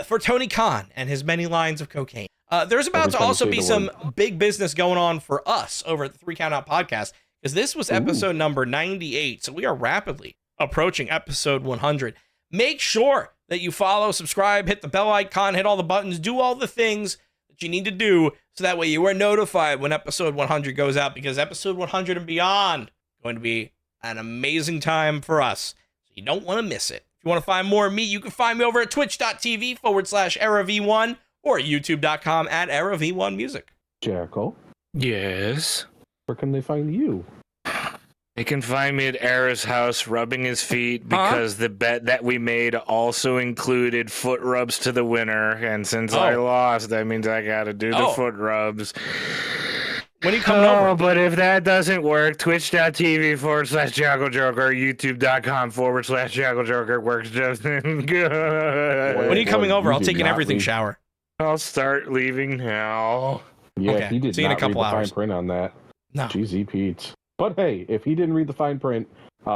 S1: for Tony Khan and his many lines of cocaine. There's about to also be some big business going on for us over at the 3 Count Out podcast, because this was episode number 98. So we are rapidly approaching episode 100. Make sure that you follow, subscribe, hit the bell icon, hit all the buttons, do all the things that you need to do so that way you are notified when episode 100 goes out, because episode 100 and beyond is going to be an amazing time for us. So you don't want to miss it. If you want to find more of me, you can find me over at twitch.tv/EraV1 or youtube.com/EraV1Music.
S3: Jackal,
S2: Yes.
S3: where can they find you?
S2: They can find me at Era's house rubbing his feet because the bet that we made also included foot rubs to the winner. And since I lost, that means I got to do the foot rubs.
S1: When are you coming over?
S2: But if that doesn't work, twitch.tv/JackalJoker, youtube.com/JackalJoker works just as good.
S1: When are you coming over? I'll take an everything shower.
S2: I'll start leaving now.
S3: Yeah,
S1: Okay.
S3: he did
S1: See you in a
S3: not read
S1: couple
S3: the
S1: hours.
S3: fine print on that.
S1: No.
S3: GZ Pete. But hey, if he didn't read the fine print,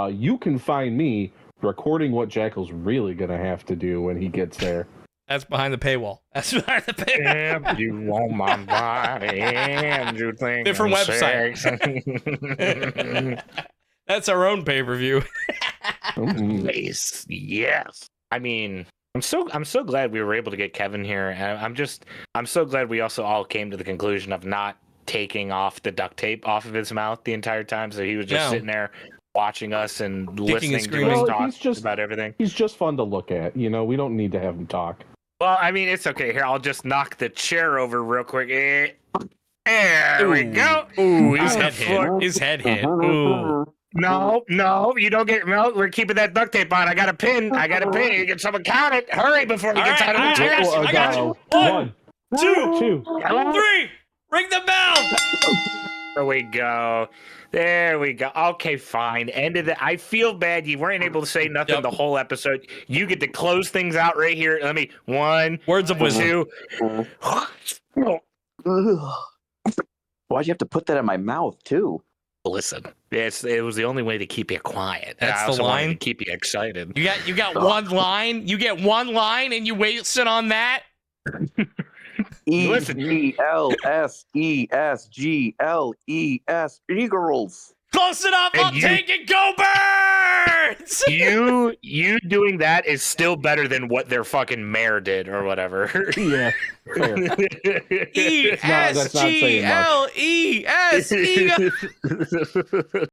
S3: you can find me recording what Jackal's really going to have to do when he gets there.
S1: That's behind the paywall. That's behind the paywall.
S2: If you want my body and you think
S1: Different
S2: I'm
S1: website.
S2: sexy.
S1: That's our own pay-per-view.
S2: Yes. I mean, I'm so glad we were able to get Kevin here. And I'm so glad we also all came to the conclusion of not taking off the duct tape off of his mouth the entire time. So he was just sitting there watching us and listening to us talk about everything.
S3: He's just fun to look at. You know, we don't need to have him talk.
S2: Well, I mean, it's okay. Here, I'll just knock the chair over real quick. There we go.
S1: Ooh, his head hit. His head hit. Ooh.
S2: No, you don't get. No, we're keeping that duct tape on. I got a pin. You get someone count it. Hurry before he gets out of the chair.
S1: I got you. One, two, three. Ring the bell.
S2: There we go. Okay, fine. End of the. I feel bad. You weren't able to say nothing the whole episode. You get to close things out right here. Let me. One.
S1: Words of wisdom.
S2: 2.
S4: Why'd you have to put that in my mouth too?
S2: Listen, it was the only way to keep you quiet.
S1: That's
S2: I also
S1: the line?
S2: wanted to keep you excited.
S1: You got one line. You get one line, and you waste on that.
S4: EGLSESGLES Eagles.
S1: Close enough. I'll take it. Go Birds!
S2: You doing that is still better than what their fucking mayor did or whatever.
S3: Yeah.
S1: ESGLES.